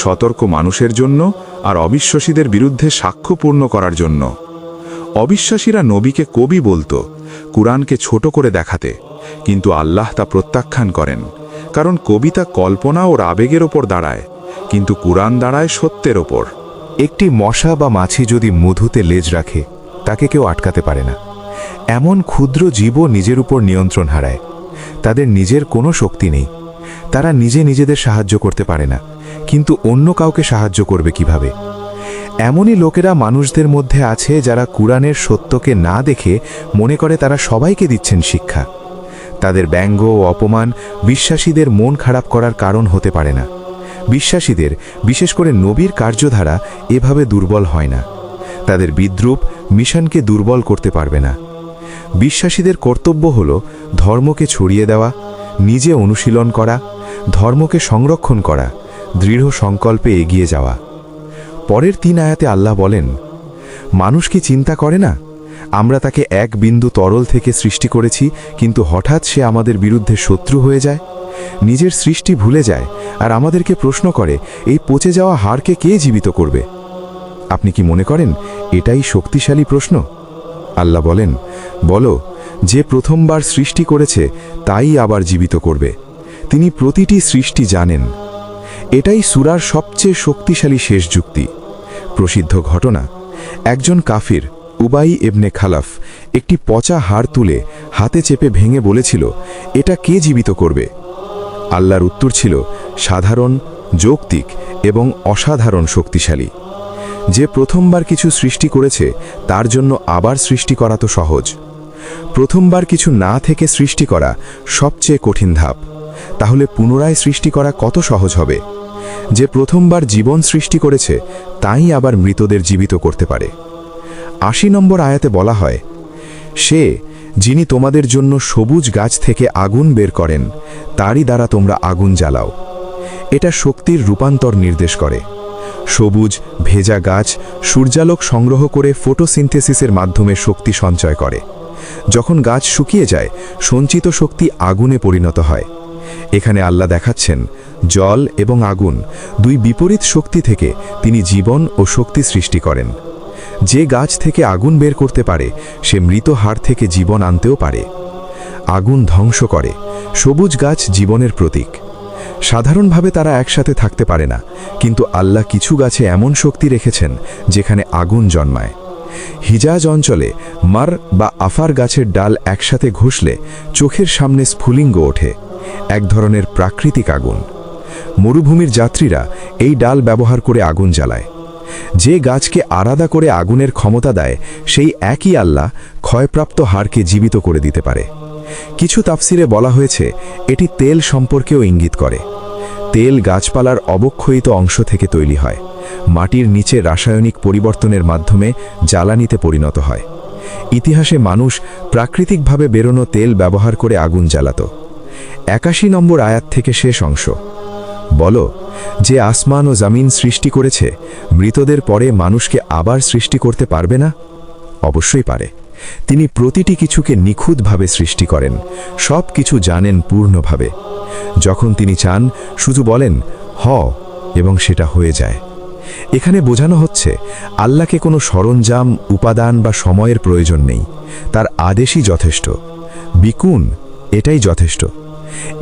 সতর্ক মানুষের জন্য আর অবিশ্বাসীদের বিরুদ্ধে সাক্ষ্য পূর্ণ করার জন্য। অবিশ্বাসীরা নবীকে কবি বলতো, কুরআনকে ছোট করে দেখাতে, কিন্তু আল্লাহ তা প্রত্যাখ্যান করেন, কারণ কবিতা কল্পনা ও আবেগের ওপর দাঁড়ায়, কিন্তু কুরআন দাঁড়ায় সত্যের ওপর।
একটি মশা বা মাছি যদি মধুতে লেজ রাখে, তাকে কেউ আটকাতে পারে না। এমন ক্ষুদ্র জীবও নিজের উপর নিয়ন্ত্রণ হারায়। তাদের নিজের কোনো শক্তি নেই, তারা নিজেদের সাহায্য করতে পারে না, কিন্তু অন্য কাউকে সাহায্য করবে কিভাবে? এমনই লোকেরা মানুষদের মধ্যে আছে যারা কুরআনের সত্যকে না দেখে মনে করে তারা সবাইকে দিচ্ছেন শিক্ষা। তাদের ব্যঙ্গ ও অপমান বিশ্বাসীদের মন খারাপ করার কারণ হতে পারে না। বিশ্বাসীদের, বিশেষ করে নবীর কার্যধারা এভাবে দুর্বল হয় না। তাদের বিদ্রূপ মিশনকে দুর্বল করতে পারবে না। বিশ্বাসীদের কর্তব্য হল ধর্মকে ছড়িয়ে দেওয়া, নিজে অনুশীলন করা, ধর্মকে সংরক্ষণ করা, দৃঢ় সংকল্পে এগিয়ে যাওয়া। পরের 3 আয়াতে আল্লাহ বলেন, মানুষ কি চিন্তা করে না, আমরা তাকে এক বিন্দু তরল থেকে সৃষ্টি করেছি, কিন্তু হঠাৎ সে আমাদের বিরুদ্ধে শত্রু হয়ে যায়, নিজের সৃষ্টি ভুলে যায় আর আমাদেরকে প্রশ্ন করে, এই পচে যাওয়া হাড়কে কে জীবিত করবে? আপনি কি মনে করেন এটাই শক্তিশালী প্রশ্ন? আল্লাহ বলেন, বলো, যে প্রথমবার সৃষ্টি করেছে তাই আবার জীবিত করবে। তিনি প্রতিটি সৃষ্টি জানেন। এটাই সূরার সবচেয়ে শক্তিশালী শেষ যুক্তি। প্রসিদ্ধ ঘটনা, একজন কাফির উবাই ইবনে খালাফ একটি পচা হাড় তুলে হাতে চেপে ভেঙে বলেছিল, এটা কে জীবিত করবে? আল্লাহর উত্তর ছিল সাধারণ, যৌক্তিক এবং অসাধারণ শক্তিশালী। যে প্রথমবার কিছু সৃষ্টি করেছে তার জন্য আবার সৃষ্টি করা তো সহজ। প্রথমবার কিছু না থেকে সৃষ্টি করা সবচেয়ে কঠিন ধাপ, তাহলে পুনরায় সৃষ্টি করা কত সহজ হবে? যে প্রথমবার জীবন সৃষ্টি করেছে তাই আবার মৃতদের জীবিত করতে পারে। ৮০ নম্বর আয়াতে বলা হয়, সে যিনি তোমাদের জন্য সবুজ গাছ থেকে আগুন বের করেন, তারই দ্বারা তোমরা আগুন জ্বালাও। এটা শক্তির রূপান্তর নির্দেশ করে। সবুজ ভেজা গাছ সূর্যালোক সংগ্রহ করে ফটোসিনথেসিসের মাধ্যমে শক্তি সঞ্চয় করে। যখন গাছ শুকিয়ে যায়, সঞ্চিত শক্তি আগুনে পরিণত হয়। এখানে আল্লাহ দেখাচ্ছেন জল এবং আগুন দুই বিপরীত শক্তি থেকে তিনি জীবন ও শক্তি সৃষ্টি করেন। যে গাছ থেকে আগুন বের করতে পারে সে মৃত হাড় থেকে জীবন আনতেও পারে। আগুন ধ্বংস করে, সবুজ গাছ জীবনের প্রতীক। সাধারণভাবে তারা একসাথে থাকতে পারে না, কিন্তু আল্লাহ কিছু গাছে এমন শক্তি রেখেছেন যেখানে আগুন জন্মায়। হিজাজ অঞ্চলে মার বা আফার গাছের ডাল একসাথে ঘষলে চোখের সামনে স্ফুলিঙ্গ ওঠে, এক ধরনের প্রাকৃতিক আগুন। মরুভূমির যাত্রীরা এই ডাল ব্যবহার করে আগুন জ্বালায়। যে গাছকে আলাদা করে আগুনের ক্ষমতা দেয় সেই একই আল্লাহ ক্ষয়প্রাপ্ত হাড়কে জীবিত করে দিতে পারে। কিছু তাফসিরে বলা হয়েছে এটি তেল সম্পর্কেও ইঙ্গিত করে। তেল গাছপালার অবক্ষয়িত অংশ থেকে তৈরি হয়, মাটির নিচে রাসায়নিক পরিবর্তনের মাধ্যমে জ্বালানিতে পরিণত হয়। ইতিহাসে মানুষ প্রাকৃতিকভাবে বেরোনো তেল ব্যবহার করে আগুন জ্বালাত। ৮১ নম্বর আয়াত থেকে শেষ অংশ, বলো, যে আসমান ও জমিন সৃষ্টি করেছে, মৃতদের পরে মানুষকে আবার সৃষ্টি করতে পারবে না? অবশ্যই পারে। তিনি প্রতিটি কিছুকে নিখুঁতভাবে সৃষ্টি করেন, সব কিছু জানেন পূর্ণভাবে। যখন তিনি চান শুধু বলেন হ, এবং সেটা হয়ে যায়। এখানে বোঝানো হচ্ছে আল্লাহকে কোনো সরঞ্জাম, উপাদান বা সময়ের প্রয়োজন নেই, তার আদেশই যথেষ্ট। বিকুন, এটাই যথেষ্ট।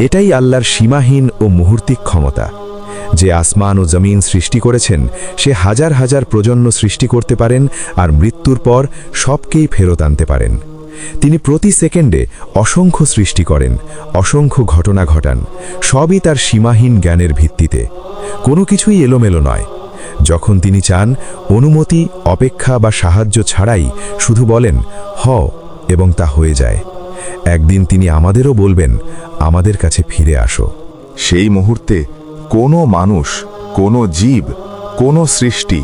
এটাই আল্লাহর সীমাহীন ও মুহূর্তিক ক্ষমতা। যে আসমান ও জমিন সৃষ্টি করেছেন সে হাজার হাজার প্রজন্ম সৃষ্টি করতে পারেন আর মৃত্যুর পর সবকেই ফেরত আনতে পারেন। তিনি প্রতি সেকেন্ডে অসংখ্য সৃষ্টি করেন, অসংখ্য ঘটনা ঘটান, সবই তার সীমাহীন জ্ঞানের ভিত্তিতে। কোনো কিছুই এলোমেলো নয়। যখন তিনি চান, অনুমতি, অপেক্ষা বা সাহায্য ছাড়াই শুধু বলেন হ, এবং তা হয়ে যায়। একদিন তিনি আমাদেরও বলবেন, আমাদের কাছে ফিরে আসো।
সেই মুহূর্তে কোনো মানুষ, কোনো জীব, কোনো সৃষ্টি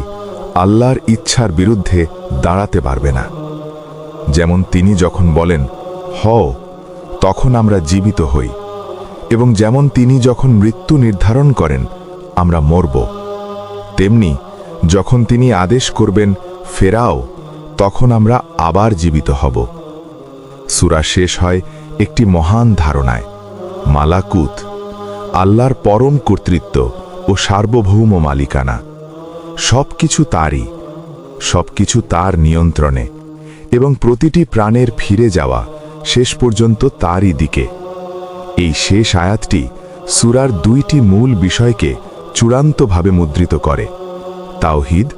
আল্লাহর ইচ্ছার বিরুদ্ধে দাঁড়াতে পারবে না। যেমন তিনি যখন বলেন হও, তখন আমরা জীবিত হই, এবং যেমন তিনি যখন মৃত্যু নির্ধারণ করেন আমরা মরব, তেমনি যখন তিনি আদেশ করবেন ফেরাও, তখন আমরা আবার জীবিত হব। সূরা শেষ হয় একটি মহান ধারণায়, মালাকুত, আল্লাহর পরম কর্তৃত্ব ও সার্বভৌম মালিকানা। সবকিছু তারই, সবকিছু তার নিয়ন্ত্রণে, এবং প্রতিটি প্রাণের ফিরে যাওয়া শেষ পর্যন্ত তারই দিকে। এই শেষ আয়াতটি সূরার দুইটি মূল বিষয়কে চূড়ান্তভাবে মুদ্রিত করে: তাওহীদ,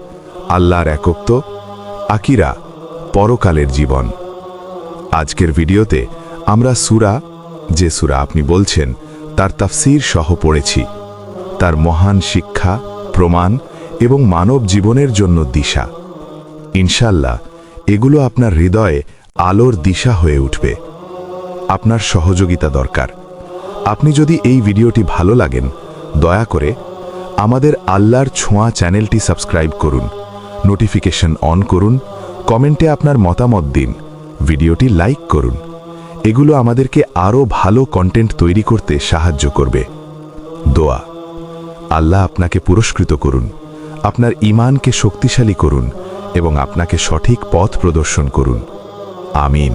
আল্লাহর একত্ব; আকিরা, পরকালের জীবন। আজকের ভিডিওতে আমরা যে সূরা আপনি বলছেন তার তাফসীর সহ পড়েছি, তার মহান শিক্ষা, প্রমাণ এবং মানব জীবনের জন্য দিশা। ইনশাআল্লাহ এগুলো আপনার হৃদয়ে আলোর দিশা হয়ে উঠবে। আপনার সহযোগিতা দরকার। আপনি যদি এই ভিডিওটি ভালো লাগেন, দয়া করে আমাদের আল্লাহর ছোঁয়া চ্যানেলটি সাবস্ক্রাইব করুন, নোটিফিকেশন অন করুন, কমেন্টে আপনার মতামত দিন, ভিডিওটি লাইক করুন। এগুলো আমাদেরকে আরও ভালো কন্টেন্ট তৈরি করতে সাহায্য করবে। দোয়া, আল্লাহ আপনাকে পুরস্কৃত করুন, আপনার ঈমানকে শক্তিশালী করুন এবং আপনাকে সঠিক পথ প্রদর্শন করুন। আমিন।